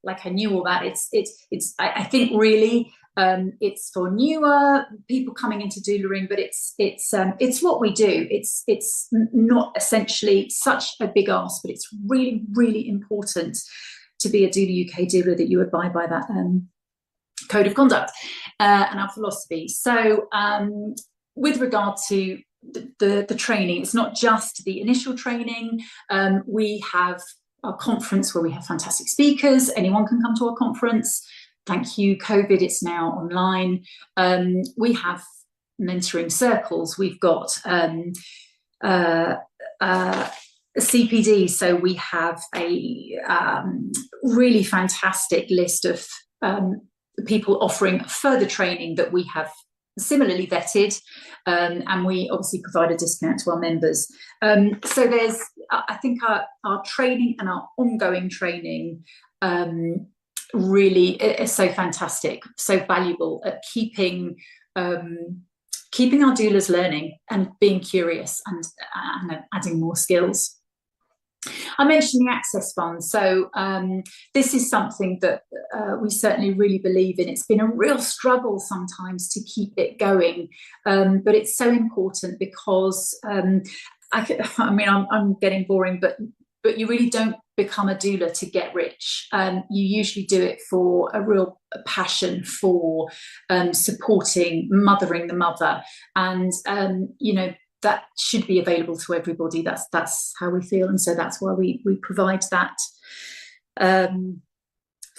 like I knew all that. I think really it's for newer people coming into doulaing, but it's what we do. It's not essentially such a big ask, but it's really important to be a Doula UK doula that you abide by that code of conduct and our philosophy. So with regard to the training, it's not just the initial training. We have our conference where we have fantastic speakers. Anyone can come to our conference. Thank you, COVID, it's now online. We have mentoring circles. We've got CPD, so we have a really fantastic list of people offering further training that we have similarly vetted, and we obviously provide a discount to our members. So there's, I think our training and our ongoing training really is so fantastic, so valuable at keeping our doulas learning and being curious and adding more skills. I mentioned the Access Fund. So this is something that we certainly really believe in. It's been a real struggle sometimes to keep it going, but it's so important because I'm getting boring, but you really don't become a doula to get rich. You usually do it for a real passion for supporting, mothering the mother, and that should be available to everybody. That's how we feel, and so that's why we provide that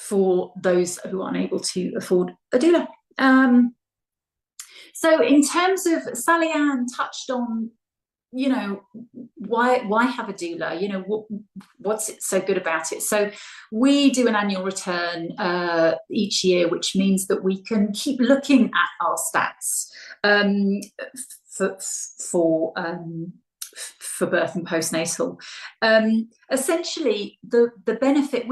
for those who aren't able to afford a doula. So in terms of, Sally Ann touched on, why have a doula? What's it so good about it? So we do an annual return each year, which means that we can keep looking at our stats for birth and postnatal. Essentially, the benefit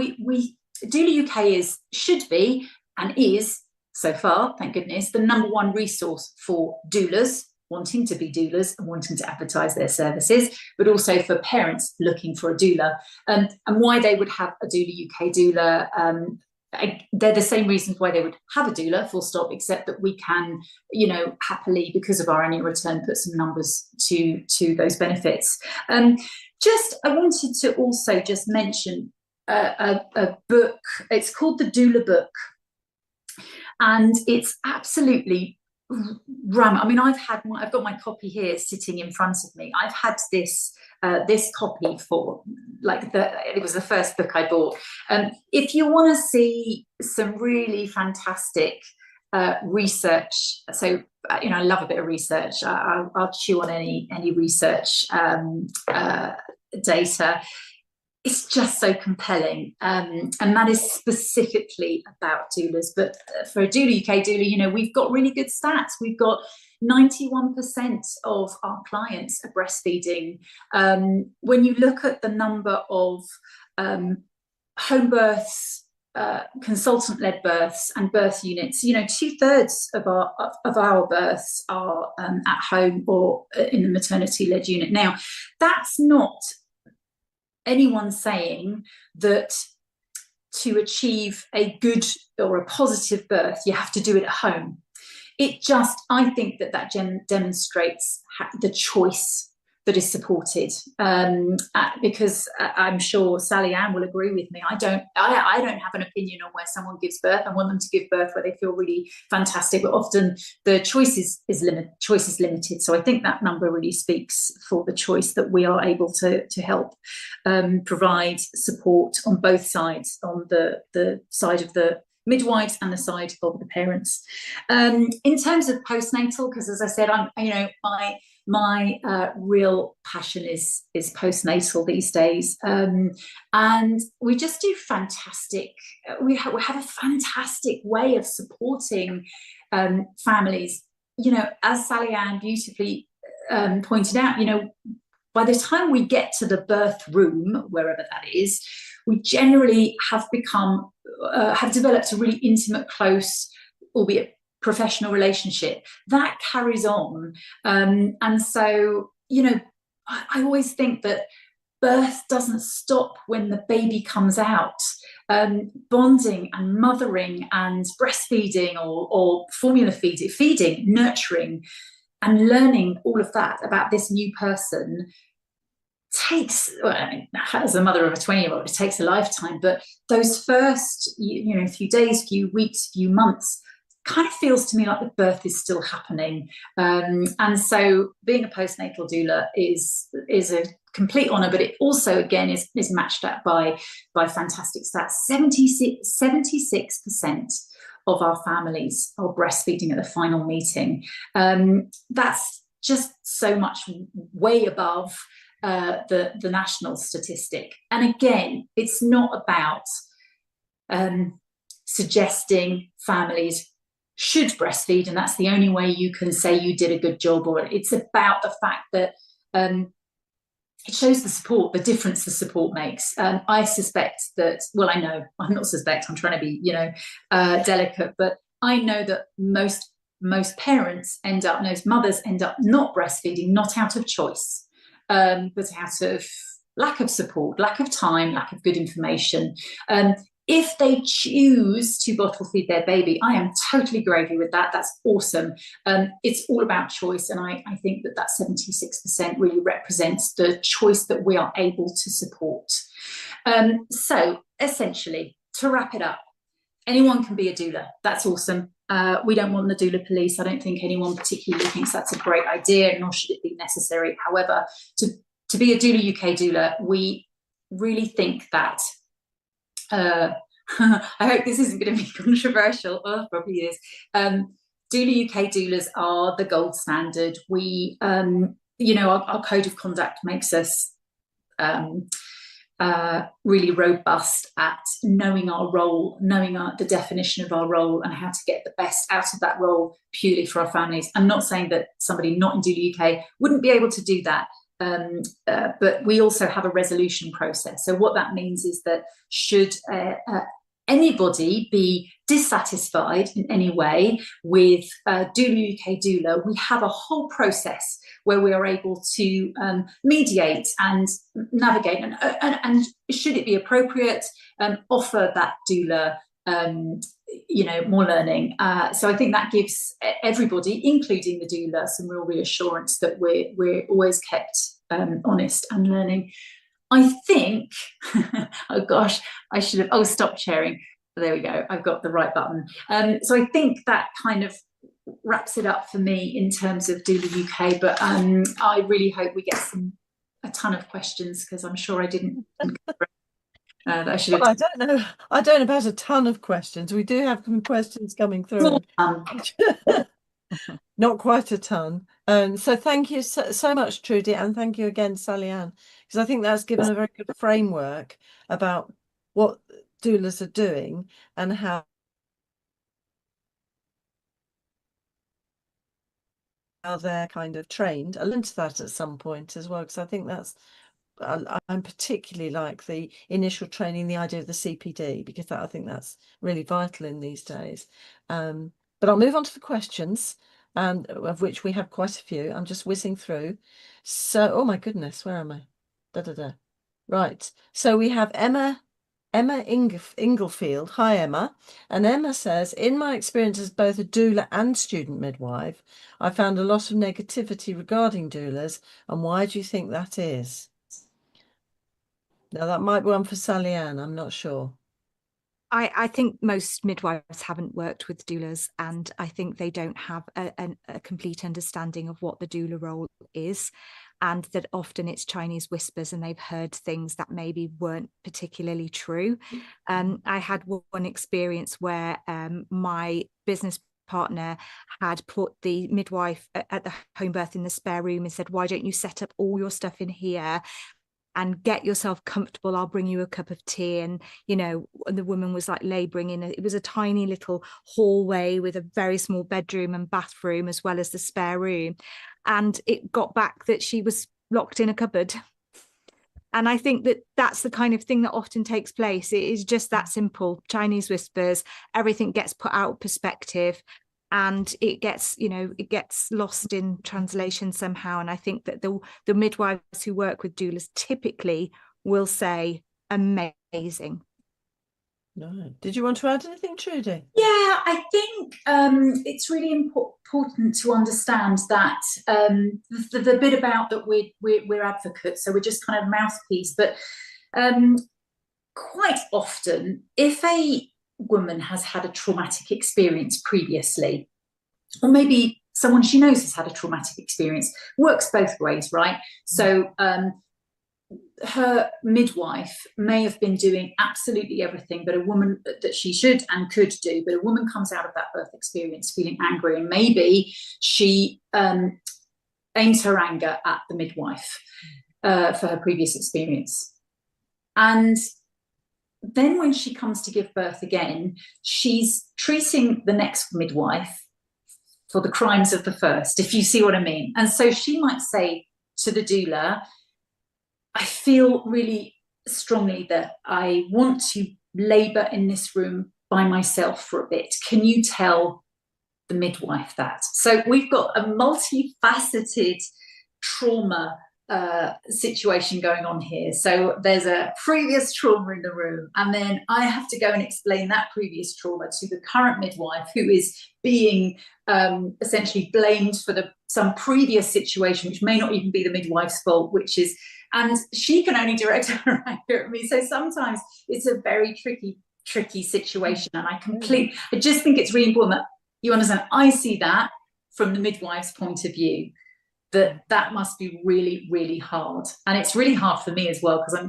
Doula UK should be and is so far, thank goodness, the #1 resource for doulas wanting to be doulas and wanting to advertise their services, but also for parents looking for a doula. And why they would have a Doula UK doula, they're the same reasons why they would have a doula, full stop, except that we can, happily, because of our annual return, put some numbers to those benefits. I wanted to also just mention a book. It's called The Doula Book. And it's absolutely I mean, I've got my copy here sitting in front of me. I've had this copy for it was the first book I bought. If you want to see some really fantastic research, so I love a bit of research. I'll chew on any research data. It's just so compelling, and that is specifically about doulas. But for a Doula UK doula, we've got really good stats. We've got 91% of our clients are breastfeeding. When you look at the number of home births, consultant-led births, and birth units, 2/3 of our births are at home or in the maternity-led unit. Now, that's not anyone saying that to achieve a good or a positive birth, you have to do it at home. I think that demonstrates the choice that is supported, because I'm sure Sally Ann will agree with me. I don't have an opinion on where someone gives birth. I want them to give birth where they feel really fantastic, but often the choice is limited. So I think that number really speaks for the choice that we are able to help provide support on both sides, on the side of the midwives and the side of the parents. In terms of postnatal, because as I said, my real passion is postnatal these days, and we just do fantastic. We have a fantastic way of supporting families. As Sally Ann beautifully pointed out, by the time we get to the birth room, wherever that is, we generally have developed a really intimate, close, albeit professional relationship that carries on. And so, I always think that birth doesn't stop when the baby comes out. Bonding and mothering and breastfeeding or formula feeding, nurturing, and learning all of that about this new person takes, as a mother of a 20-year-old, it takes a lifetime. But those first, few days, few weeks, few months, kind of feels to me like the birth is still happening. And so being a postnatal doula is a complete honour, but it also, again, is matched up by fantastic stats. 76% of our families are breastfeeding at the final meeting. That's just so much way above the national statistic. And again, it's not about suggesting families should breastfeed and that's the only way you can say you did a good job, or it's about the fact that it shows the support, the difference the support makes. I suspect that, well, I know, I'm not suspect, I'm trying to be, delicate, but I know that most parents most mothers end up not breastfeeding, not out of choice, but out of lack of support, lack of time, lack of good information. If they choose to bottle feed their baby, I am totally gravy with that. That's awesome. It's all about choice. And I think that 76% really represents the choice that we are able to support. So essentially, to wrap it up, anyone can be a doula. That's awesome. We don't want the doula police. I don't think anyone particularly thinks that's a great idea, nor should it be necessary. However, to be a Doula UK doula, we really think that I hope this isn't going to be controversial. Oh, it probably is. Doula UK doulas are the gold standard. We, our code of conduct makes us really robust at knowing our role, knowing the definition of our role and how to get the best out of that role purely for our families. I'm not saying that somebody not in Doula UK wouldn't be able to do that. But we also have a resolution process. So what that means is that should anybody be dissatisfied in any way with Doula UK doula, we have a whole process where we are able to mediate and navigate and should it be appropriate, offer that doula more learning. So I think that gives everybody, including the doula, some real reassurance that we're always kept honest and learning. I think, oh gosh, I should have, stop sharing. There we go, I've got the right button. So I think that kind of wraps it up for me in terms of Doula UK, but I really hope we get a ton of questions, because I'm sure I didn't that I should have. Well, I don't know about a ton of questions. We do have some questions coming through. Not quite a ton. So thank you so much, Trudy, and thank you again, Sally Ann, because I think that's given a very good framework about what doulas are doing and how they're kind of trained. I'll link to that at some point as well, because I think that's I'm particularly like the initial training, the idea of the CPD, because I think that's really vital in these days. But I'll move on to the questions, and of which we have quite a few. I'm just whizzing through. So, oh my goodness, where am I? Right. So we have Emma Inglefield. Hi, Emma. And Emma says, in my experience as both a doula and student midwife, I found a lot of negativity regarding doulas. And why do you think that is? Now, that might be one for Sally Ann. I'm not sure. I think most midwives haven't worked with doulas, and I think they don't have a complete understanding of what the doula role is, and that often it's Chinese whispers and they've heard things that maybe weren't particularly true. I had one experience where my business partner had put the midwife at the home birth in the spare room and said, why don't you set up all your stuff in here and get yourself comfortable, I'll bring you a cup of tea. And, and the woman was like labouring it was a tiny little hallway with a very small bedroom and bathroom, as well as the spare room. And it got back that she was locked in a cupboard. And I think that that's the kind of thing that often takes place. It is just that simple. Chinese whispers, everything gets put out of perspective, and it gets lost in translation somehow. And I think that the midwives who work with doulas typically will say amazing. No. Did you want to add anything, Trudy? Yeah, I think it's really important to understand that the bit about that we're advocates, so we're just kind of mouthpiece. But quite often, if a woman has had a traumatic experience previously, or maybe someone she knows has had a traumatic experience, works both ways, right? So her midwife may have been doing absolutely everything but a woman that she should and could do, but a woman comes out of that birth experience feeling angry, and maybe she aims her anger at the midwife for her previous experience. And then when she comes to give birth again, she's treating the next midwife for the crimes of the first, if you see what I mean. And so she might say to the doula, I feel really strongly that I want to labour in this room by myself for a bit. Can you tell the midwife that? So we've got a multifaceted trauma situation going on here. So there's a previous trauma in the room, and then I have to go and explain that previous trauma to the current midwife, who is being essentially blamed for some previous situation, which may not even be the midwife's fault, and she can only direct her anger at me. So sometimes it's a very tricky situation, and I just think it's really important that you understand. I see that from the midwife's point of view, that must be really, really hard. And it's really hard for me as well, because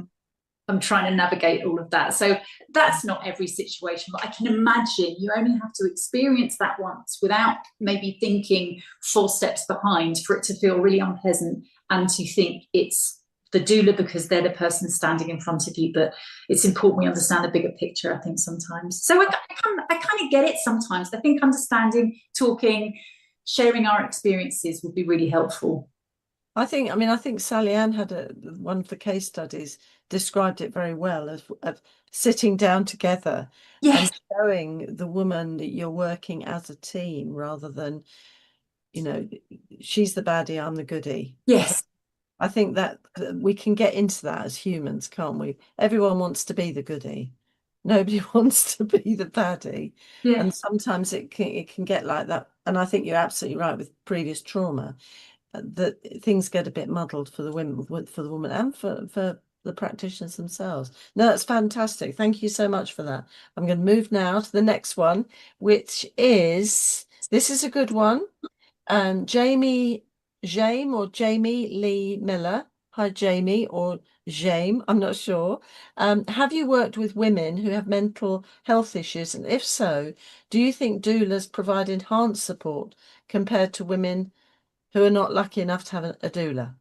I'm trying to navigate all of that. So that's not every situation, but I can imagine you only have to experience that once without maybe thinking 4 steps behind for it to feel really unpleasant and to think it's the doula because they're the person standing in front of you. But it's important we understand the bigger picture, I think, sometimes. So I kind of get it sometimes. I think understanding, talking, sharing our experiences would be really helpful. I think Sally Ann had one of the case studies described it very well of sitting down together and showing the woman that you're working as a team rather than, she's the baddie, I'm the goodie. Yes. I think that we can get into that as humans, can't we? Everyone wants to be the goodie. Nobody wants to be the baddie. Yeah. And sometimes it can get like that. And I think you're absolutely right with previous trauma, that things get a bit muddled for the women, and for the practitioners themselves. No, that's fantastic. Thank you so much for that. I'm going to move now to the next one, which is, this is a good one. Jamie Lee Miller. Hi, Jamie, or Jame, I'm not sure. Have you worked with women who have mental health issues? And if so, do you think doulas provide enhanced support compared to women who are not lucky enough to have a doula?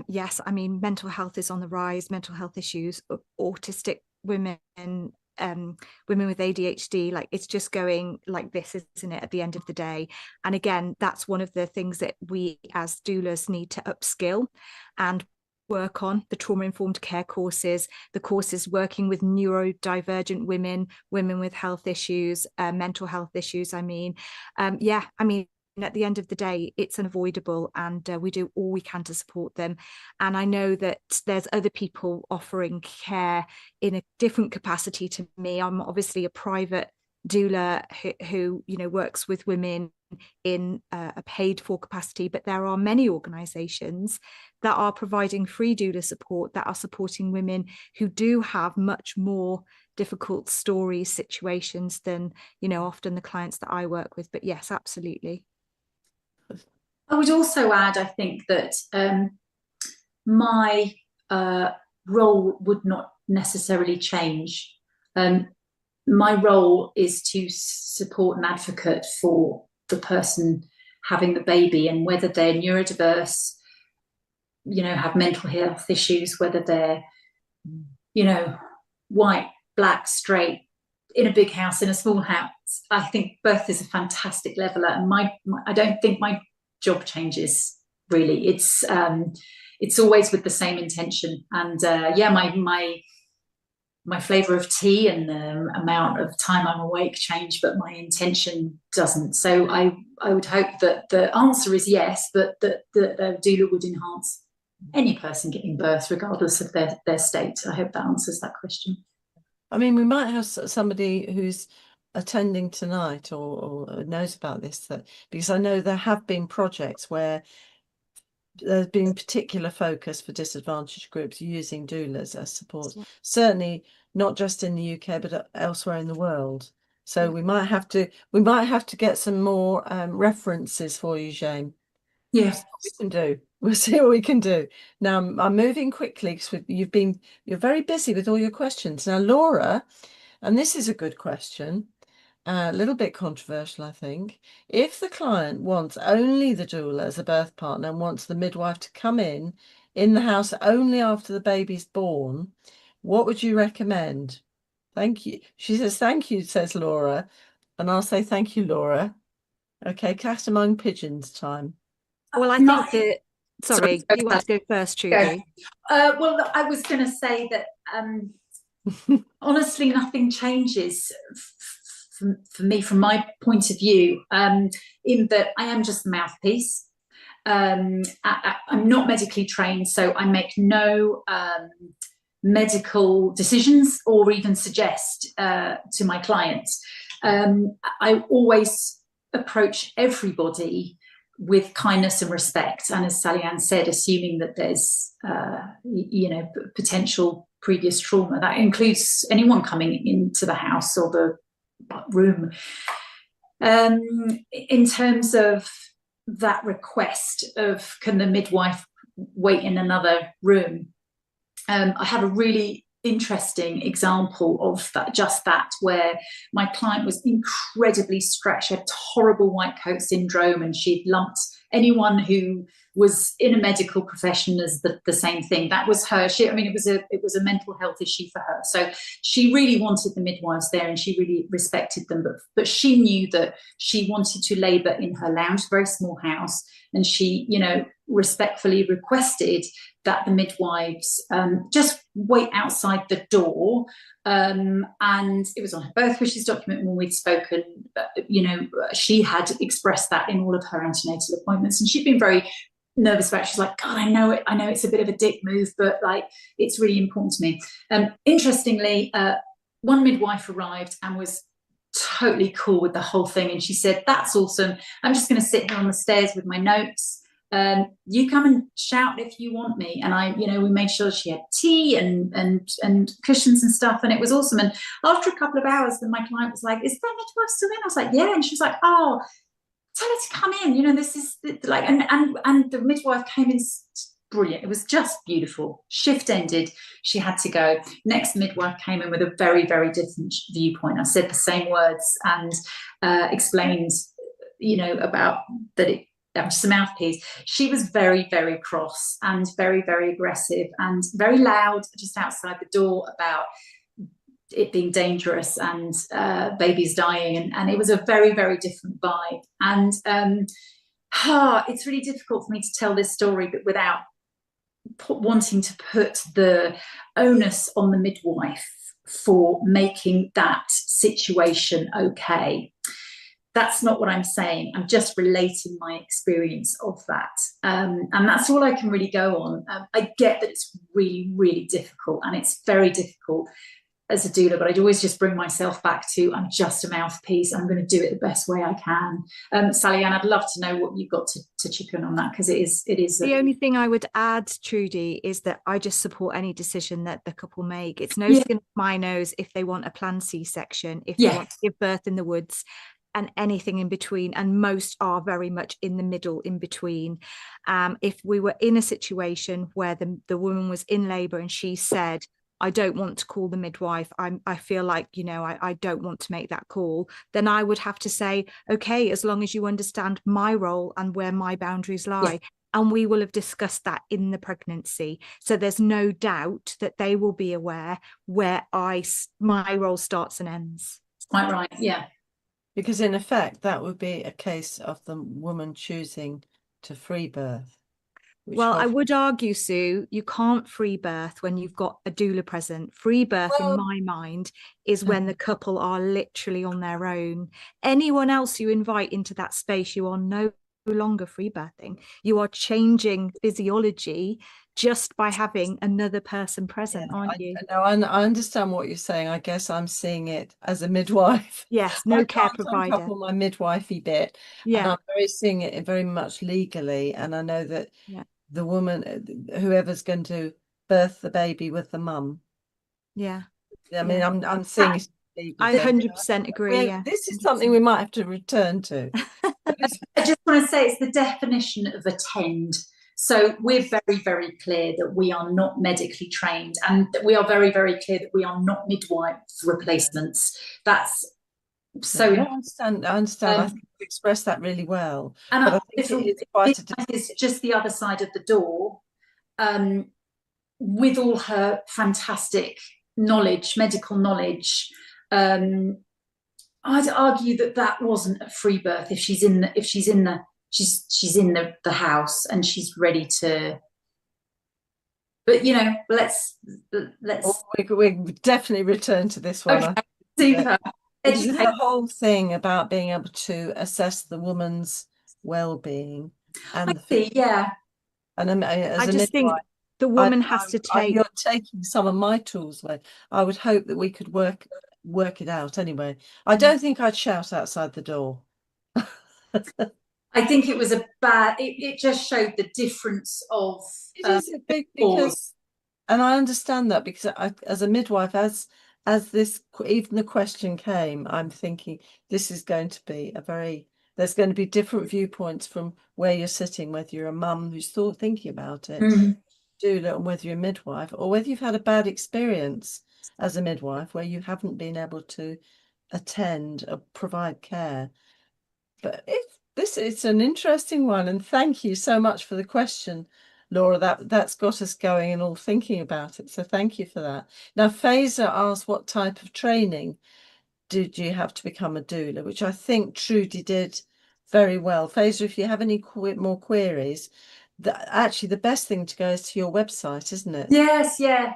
Yes, I mean, mental health is on the rise, mental health issues, autistic women, women with ADHD, like it's just going like this, isn't it, at the end of the day? And again, that's one of the things that we as doulas need to upskill and work on: the trauma-informed care courses, the courses working with neurodivergent women with health issues, mental health issues. At the end of the day, it's unavoidable, and we do all we can to support them. And I know that there's other people offering care in a different capacity to me. I'm obviously a private doula who works with women in a paid for capacity, but there are many organizations that are providing free doula support, that are supporting women who do have much more difficult stories, situations than often the clients that I work with. But yes, absolutely. I would also add, I think, that my role would not necessarily change. My role is to support and advocate for the person having the baby, and whether they're neurodiverse, have mental health issues, whether they're, white, black, straight, in a big house, in a small house. I think birth is a fantastic leveler, and I don't think my job changes really. It's always with the same intention, and my flavour of tea and the amount of time I'm awake change, but my intention doesn't. So I would hope that the answer is yes, but that the doula would enhance any person giving birth, regardless of their state. I hope that answers that question. I mean, we might have somebody who's attending tonight or knows about this, because I know there have been projects where there's been particular focus for disadvantaged groups using doulas as support. Certainly not just in the UK, but elsewhere in the world. So we might have to get some more references for you, Jane. Yes, we can do. We'll see what we can do. Now I'm moving quickly because you're very busy with all your questions. Now, Laura, and this is a good question, a little bit controversial, I think. If the client wants only the doula as a birth partner and wants the midwife to come in the house only after the baby's born, what would you recommend? Thank you. She says, thank you, says Laura. And I'll say, thank you, Laura. Okay, cat among pigeons time. Well, I think that, sorry, you want to go first, Trudy? Well, I was going to say that honestly, nothing changes for me from my point of view, in that I am just the mouthpiece. I'm not medically trained, so I make no medical decisions or even suggest to my clients. I always approach everybody with kindness and respect, and as Sally Ann said, assuming that there's potential previous trauma. That includes anyone coming into the house or the room. In terms of that request of, can the midwife wait in another room? I have a really interesting example of that, where my client was incredibly stretched. She had horrible white coat syndrome, and she'd lumped anyone who was in a medical profession as the same thing. That was her. It was a mental health issue for her. So she really wanted the midwives there, and she really respected them. But she knew that she wanted to labour in her lounge, very small house, and she, respectfully requested that the midwives just wait outside the door. And it was on her birth wishes document when we'd spoken. She had expressed that in all of her antenatal appointments, and she'd been very nervous about it. She's like, God, I know it's a bit of a dick move, but like, it's really important to me. Interestingly, one midwife arrived and was totally cool with the whole thing, and she said, "That's awesome. I'm just going to sit here on the stairs with my notes. You come and shout if you want me." And we made sure she had tea and cushions and stuff, and it was awesome. And after a couple of hours, then my client was like, "Is that midwife still in?" I was like, "Yeah." And she was like, "Oh, tell her to come in. This is like," and the midwife came in. Brilliant. It was just beautiful. Shift ended. She had to go. Next midwife came in with a very, very different viewpoint. I said the same words and explained, about that I'm just a mouthpiece. She was very, very cross and very, very aggressive and very loud just outside the door about it being dangerous and babies dying. And it was a very, very different vibe. And it's really difficult for me to tell this story, but without wanting to put the onus on the midwife for making that situation okay. That's not what I'm saying. I'm just relating my experience of that. And that's all I can really go on. I get that it's really, really difficult, and it's very difficult as a doula, but I'd always just bring myself back to, I'm just a mouthpiece. I'm going to do it the best way I can. Sally Ann, I'd love to know what you've got to chip in on that, because it is. The only thing I would add, Trudy, is that I just support any decision that the couple make. It's no skin off my nose if they want a planned C-section, if they want to give birth in the woods, and anything in between, and most are very much in the middle in between. If we were in a situation where the woman was in labour and she said, "I don't want to call the midwife, I feel like, I don't want to make that call," then I would have to say, okay, as long as you understand my role and where my boundaries lie. And we will have discussed that in the pregnancy. So there's no doubt that they will be aware where my role starts and ends. Quite right, yeah. Because in effect, that would be a case of the woman choosing to free birth. Well, I would argue, Sue, you can't free birth when you've got a doula present. Free birth, in my mind, is when the couple are literally on their own. Anyone else you invite into that space, you are no longer free birthing. You are changing physiology just by having another person present, aren't you? I understand what you're saying. I guess I'm seeing it as a midwife. Yes, no care provider. On my midwifey bit. And I'm seeing it very much legally. And I know that the woman, whoever's going to birth the baby with the mum. Yeah. I mean, I'm seeing it legally. I 100% agree. This is something we might have to return to. I just want to say it's the definition of attend. So we're very, very clear that we are not medically trained, and that we are very, very clear that we are not midwife replacements. That's so. I understand. I think you expressed that really well. And but I think it's just the other side of the door. With all her fantastic knowledge, medical knowledge, I'd argue that wasn't a free birth. If she's in the house and she's ready to, but let's we definitely return to this one. Okay, super. The whole thing about being able to assess the woman's well-being and and as I just think the woman has to take. You're taking some of my tools away. I would hope that we could work it out anyway. I don't think I'd shout outside the door. I think it was it just showed the difference of. It is a big, because, and I understand that, because as a midwife, as this, even the question came, I'm thinking this is going to be there's going to be different viewpoints from where you're sitting, whether you're a mum who's thinking about it. doula and whether you're a midwife, or whether you've had a bad experience as a midwife where you haven't been able to attend or provide care. But it's an interesting one, and thank you so much for the question, Laura. That's got us going and all thinking about it. So thank you for that. Now, Fazer asked what type of training did you have to become a doula, which I think Trudy did very well. Fazer, if you have any more queries, actually the best thing to go is to your website, isn't it? Yes, yeah.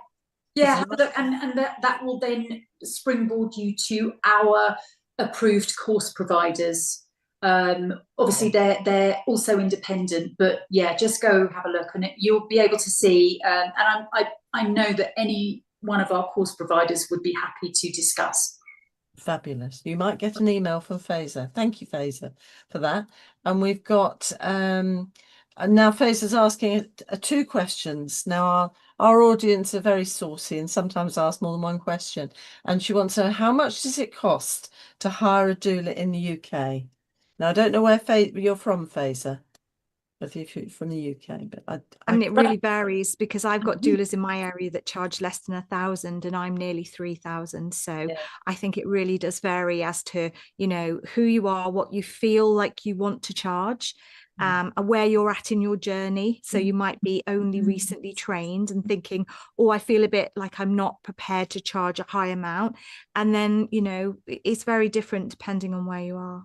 Look, and that will then springboard you to our approved course providers. Obviously they're also independent, but yeah, just go have a look and you'll be able to see, and I know that any one of our course providers would be happy to discuss. Fabulous. You might get an email from Fazer. Thank you, Fazer, for that. And we've got now Fazer's asking 2 questions. Now our audience are very saucy and sometimes ask more than one question, and she wants to know, how much does it cost to hire a doula in the UK? Now, I don't know where you're from, Fazer, whether you're from the UK, but I mean, it really varies, because I've got doulas in my area that charge less than 1,000 and I'm nearly 3,000. So yeah. I think it really does vary as to, you know, who you are, what you feel like you want to charge, and where you're at in your journey. So you might be only recently trained and thinking, oh, I feel a bit like I'm not prepared to charge a high amount. And then, you know, it's very different depending on where you are.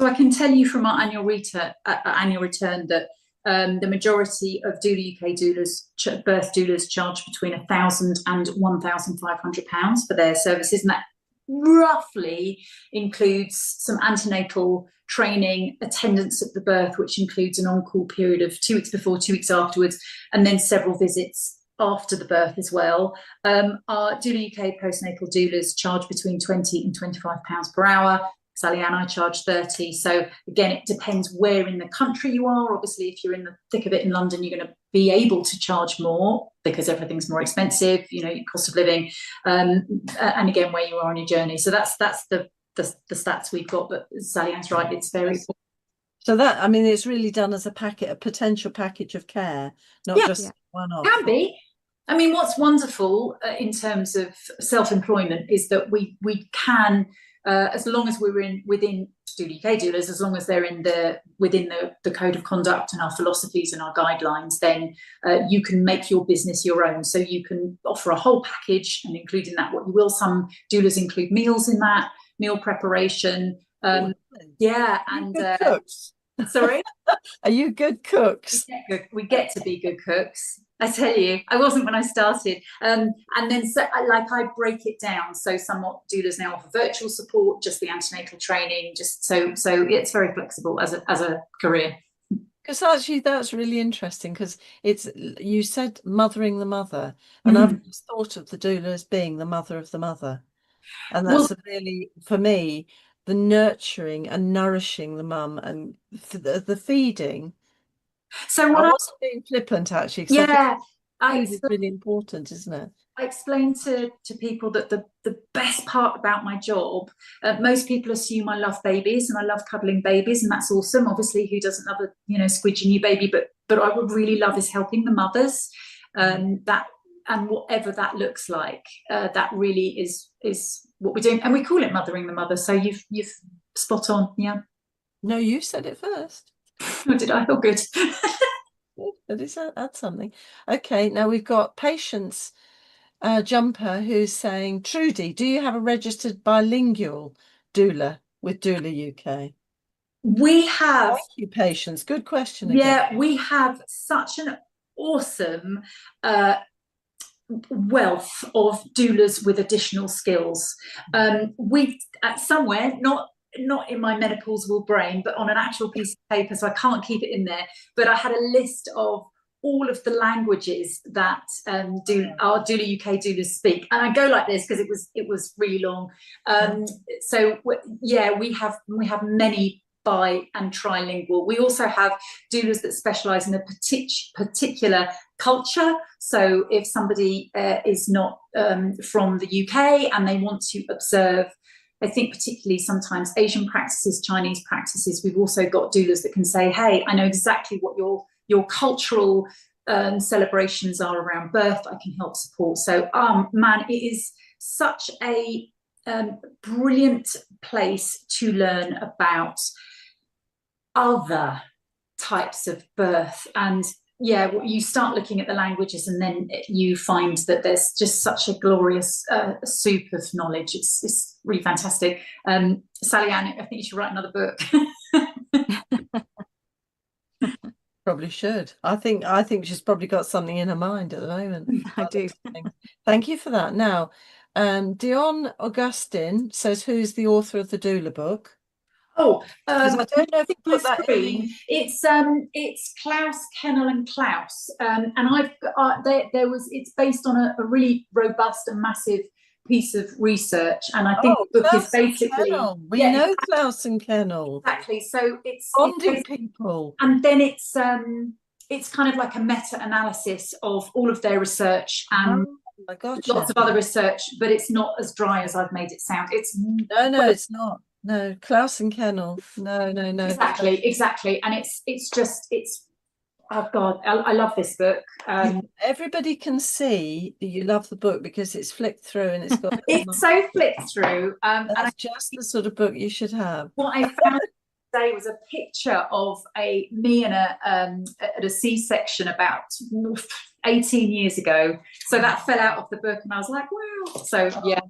So I can tell you from our annual return that the majority of Doula UK doulas, birth doulas, charge between £1,000 and £1,500 for their services, and that roughly includes some antenatal training, attendance at the birth, which includes an on-call period of 2 weeks before, 2 weeks afterwards, and then several visits after the birth as well. Our Doula UK postnatal doulas charge between £20 and £25 per hour. Sally Ann, I charge 30. So again, it depends where in the country you are. Obviously, if you're in the thick of it in London, you're going to be able to charge more because everything's more expensive, you know, cost of living, and again, where you are on your journey. So that's the stats we've got. But Sally Ann's right; it's very. So that, I mean, it's really done as a potential package of care, not just one-off. Can be. I mean, what's wonderful in terms of self-employment is that we can. As long as we're within Doula UK doulas, as long as they're within the code of conduct and our philosophies and our guidelines, then you can make your business your own. So you can offer a whole package, and including that what you will. Some doulas include meals in that, meal preparation. And cooks. Sorry, are you good cooks? We get to be good cooks. I tell you, I wasn't when I started. And then I break it down. So some doulas now offer virtual support, just the antenatal training, just so it's very flexible as a career. Because actually that's really interesting, because you said mothering the mother, and I've just thought of the doula as being the mother of the mother. And that's really, for me, the nurturing and nourishing the mum and the feeding. So I wasn't being flippant, actually. Yeah, it's really important, isn't it? I explain to people that the best part about my job, most people assume I love babies and I love cuddling babies, and that's awesome. Obviously, who doesn't love a squidgy new baby? But I would really love is helping the mothers, that and whatever that looks like. That really is what we're doing, and we call it mothering the mother. So you've spot on, yeah. No, you said it first. Oh, did I? Oh, good. That's something. Okay, now we've got Patience Jumper who's saying, Trudy, do you have a registered bilingual doula with Doula UK? We have. Thank you, Patience. Good question again. Yeah, we have such an awesome wealth of doulas with additional skills. We somewhere, not in my menopausal brain, but on an actual piece of paper, so I can't keep it in there, but I had a list of all of the languages that our Doula UK doulas speak, and I go like this because it was really long. So yeah, we have many bi and trilingual. We also have doulas that specialise in a particular culture. So if somebody is not from the UK and they want to observe, I think particularly sometimes Asian practices, Chinese practices, we've also got doulas that can say, hey, I know exactly what your cultural celebrations are around birth, I can help support. So, man, it is such a brilliant place to learn about other types of birth. And yeah, you start looking at the languages and then you find that there's just such a glorious soup of knowledge. It's really fantastic. Sally Ann, I think you should write another book. Probably should. I think she's probably got something in her mind at the moment. I do. Thank you for that. Now, Dion Augustin says, who's the author of the doula book? Oh, I don't know if you put that in the... It's Klaus, Kennel and Klaus, and I've it's based on a really robust and massive piece of research, and I think the book Klaus is basically we know Klaus and Kennel, exactly. So it's bonding people, and then it's kind of like a meta-analysis of all of their research and lots of other research, but it's not as dry as I've made it sound. It's no, it's not. No, Klaus and Kennel. No. Exactly. And it's oh God, I love this book. Everybody can see that you love the book because it's flicked through and it's got it's so flipped through. That's just the sort of book you should have. What I found today was a picture of me and at a C-section about 18 years ago. So that fell out of the book and I was like, wow. So yeah.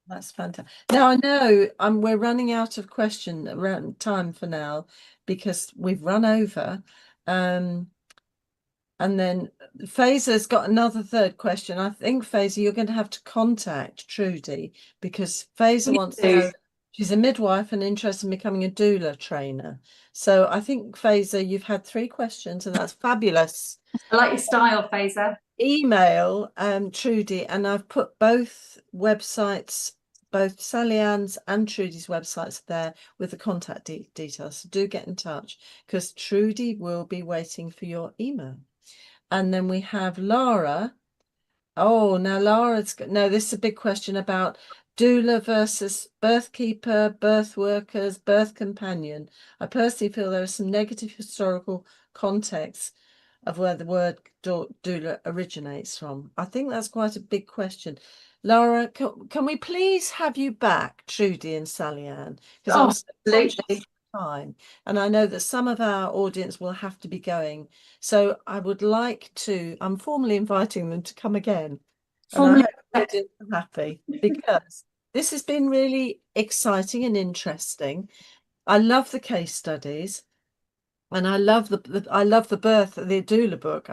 That's fantastic. Now I know we're running out of around time for now because we've run over. And then Faisa's got another third question. I think, Faisa, you're going to have to contact Trudy because Faisa wants to know, she's a midwife and interested in becoming a doula trainer. So I think, Faisa, you've had 3 questions and that's fabulous. I like your style, Faisa. Email Trudy, and I've put both websites, both Sally Ann's and Trudy's websites there with the contact details. So do get in touch because Trudy will be waiting for your email. And then we have Lara. Oh, now Lara's no, this is a big question about doula versus birth keeper, birth workers, birth companion. I personally feel there is some negative historical context of where the word doula originates from. I think that's quite a big question. Lara, can we please have you back, Trudy and Sally Ann? Because absolutely. Time, and I know that some of our audience will have to be going, so I would like to. I'm formally inviting them to come again. Formally, and I hope they're happy because this has been really exciting and interesting. I love the case studies. And I love the birth of the doula book.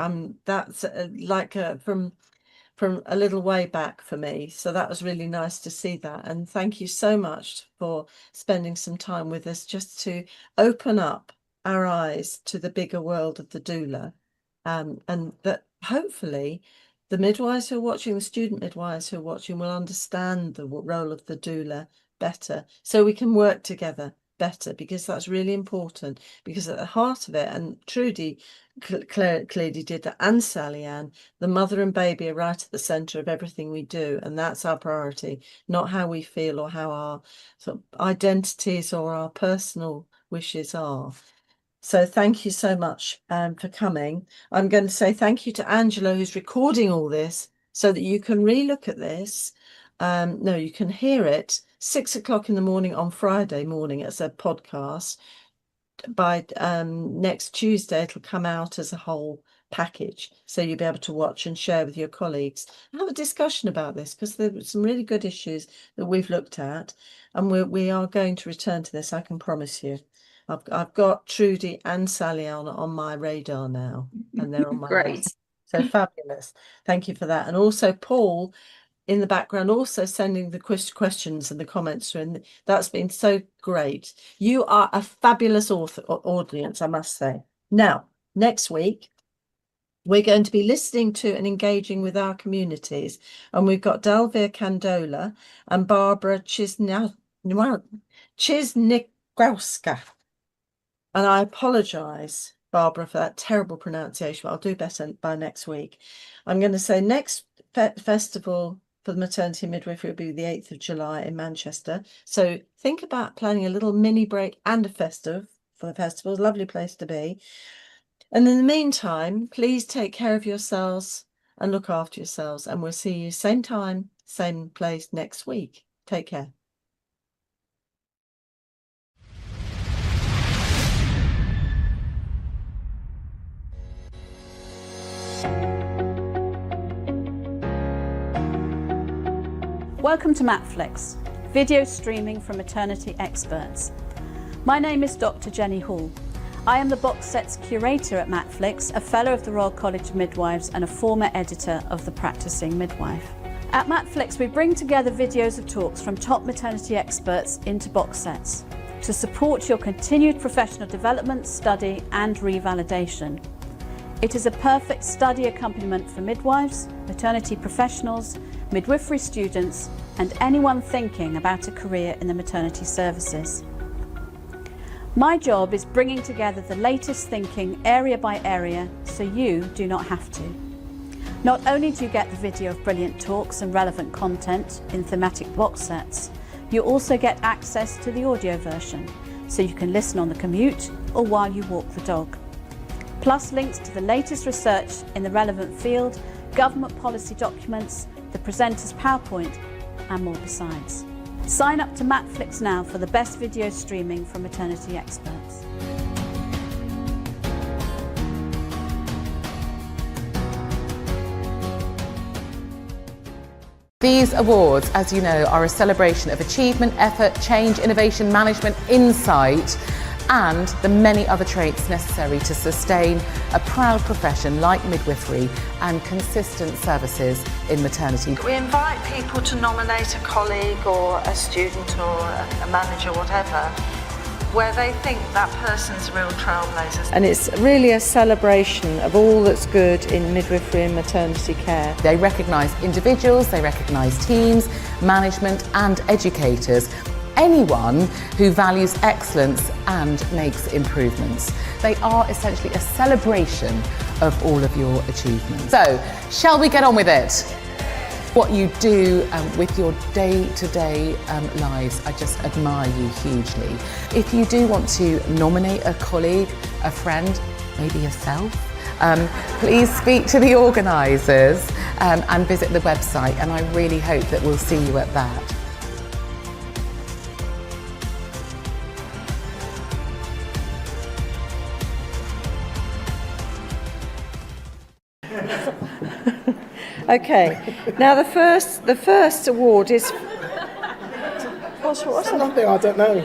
That's from a little way back for me. So that was really nice to see that. And thank you so much for spending some time with us just to open up our eyes to the bigger world of the doula. And that hopefully the midwives who are watching, the student midwives who are watching will understand the role of the doula better so we can work together better, because that's really important, because at the heart of it, and Trudy clearly did that, and Sally Ann, the mother and baby are right at the centre of everything we do, and that's our priority, not how we feel or how our sort of identities or our personal wishes are. So thank you so much for coming. I'm going to say thank you to Angela, who's recording all this so that you can re-look at this. No, you can hear it 6 o'clock in the morning on Friday morning as a podcast. By next Tuesday, it'll come out as a whole package. So you'll be able to watch and share with your colleagues and have a discussion about this, because there were some really good issues that we've looked at. And we are going to return to this, I can promise you. I've got Trudy and Sally on my radar now, and they're on my list. So fabulous. Thank you for that. And also Paul in the background also sending the questions and the comments through, and that's been so great. You are a fabulous audience, I must say. Now, next week, we're going to be listening to and engaging with our communities, and we've got Dalvir Candola and Barbara Chisnikowska. And I apologise, Barbara, for that terrible pronunciation, but I'll do better by next week. I'm going to say next festival for the Maternity and Midwifery will be the 8th of July in Manchester. So think about planning a little mini break and a festive for the festival. Lovely place to be. And in the meantime, please take care of yourselves and look after yourselves. And we'll see you same time, same place next week. Take care. Welcome to Matflix, video streaming from maternity experts. My name is Dr. Jenny Hall. I am the box set's curator at Matflix, a fellow of the Royal College of Midwives and a former editor of The Practicing Midwife. At Matflix, we bring together videos of talks from top maternity experts into box sets to support your continued professional development, study and revalidation. It is a perfect study accompaniment for midwives, maternity professionals, midwifery students and anyone thinking about a career in the maternity services. My job is bringing together the latest thinking area by area so you do not have to. Not only do you get the video of brilliant talks and relevant content in thematic box sets, you also get access to the audio version so you can listen on the commute or while you walk the dog. Plus links to the latest research in the relevant field, government policy documents, the presenter's PowerPoint and more besides. Sign up to Matflix now for the best video streaming from maternity experts. These awards, as you know, are a celebration of achievement, effort, change, innovation, management, insight and the many other traits necessary to sustain a proud profession like midwifery and consistent services in maternity. We invite people to nominate a colleague or a student or a manager, whatever, where they think that person's real trailblazers. And it's really a celebration of all that's good in midwifery and maternity care. They recognise individuals, they recognise teams, management and educators. Anyone who values excellence and makes improvements. They are essentially a celebration of all of your achievements. So, shall we get on with it? What you do with your day-to-day lives, I just admire you hugely. If you do want to nominate a colleague, a friend, maybe yourself, please speak to the organisers and visit the website, and I really hope that we'll see you at that. Okay, now the first award is what's Nothing, I don't know.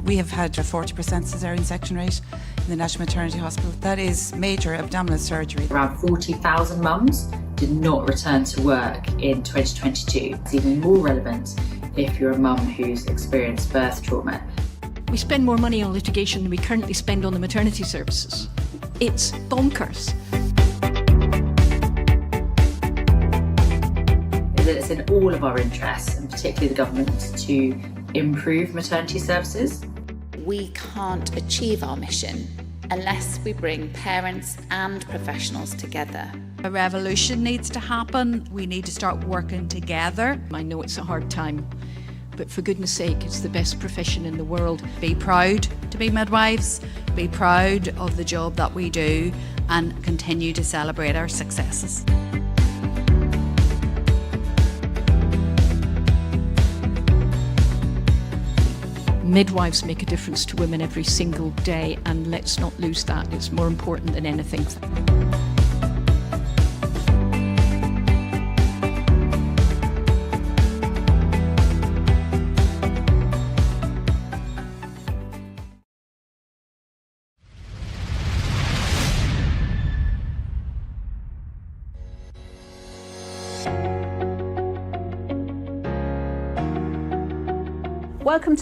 We have had a 40% caesarean section rate in the National Maternity Hospital. That is major abdominal surgery. Around 40,000 mums did not return to work in 2022. It's even more relevant if you're a mum who's experienced birth trauma. We spend more money on litigation than we currently spend on the maternity services. It's bonkers. It's in all of our interests, and particularly the government, to improve maternity services. We can't achieve our mission unless we bring parents and professionals together. A revolution needs to happen. We need to start working together. I know it's a hard time, but for goodness sake, it's the best profession in the world. Be proud to be midwives, be proud of the job that we do and continue to celebrate our successes. Midwives make a difference to women every single day, and let's not lose that. It's more important than anything. Welcome to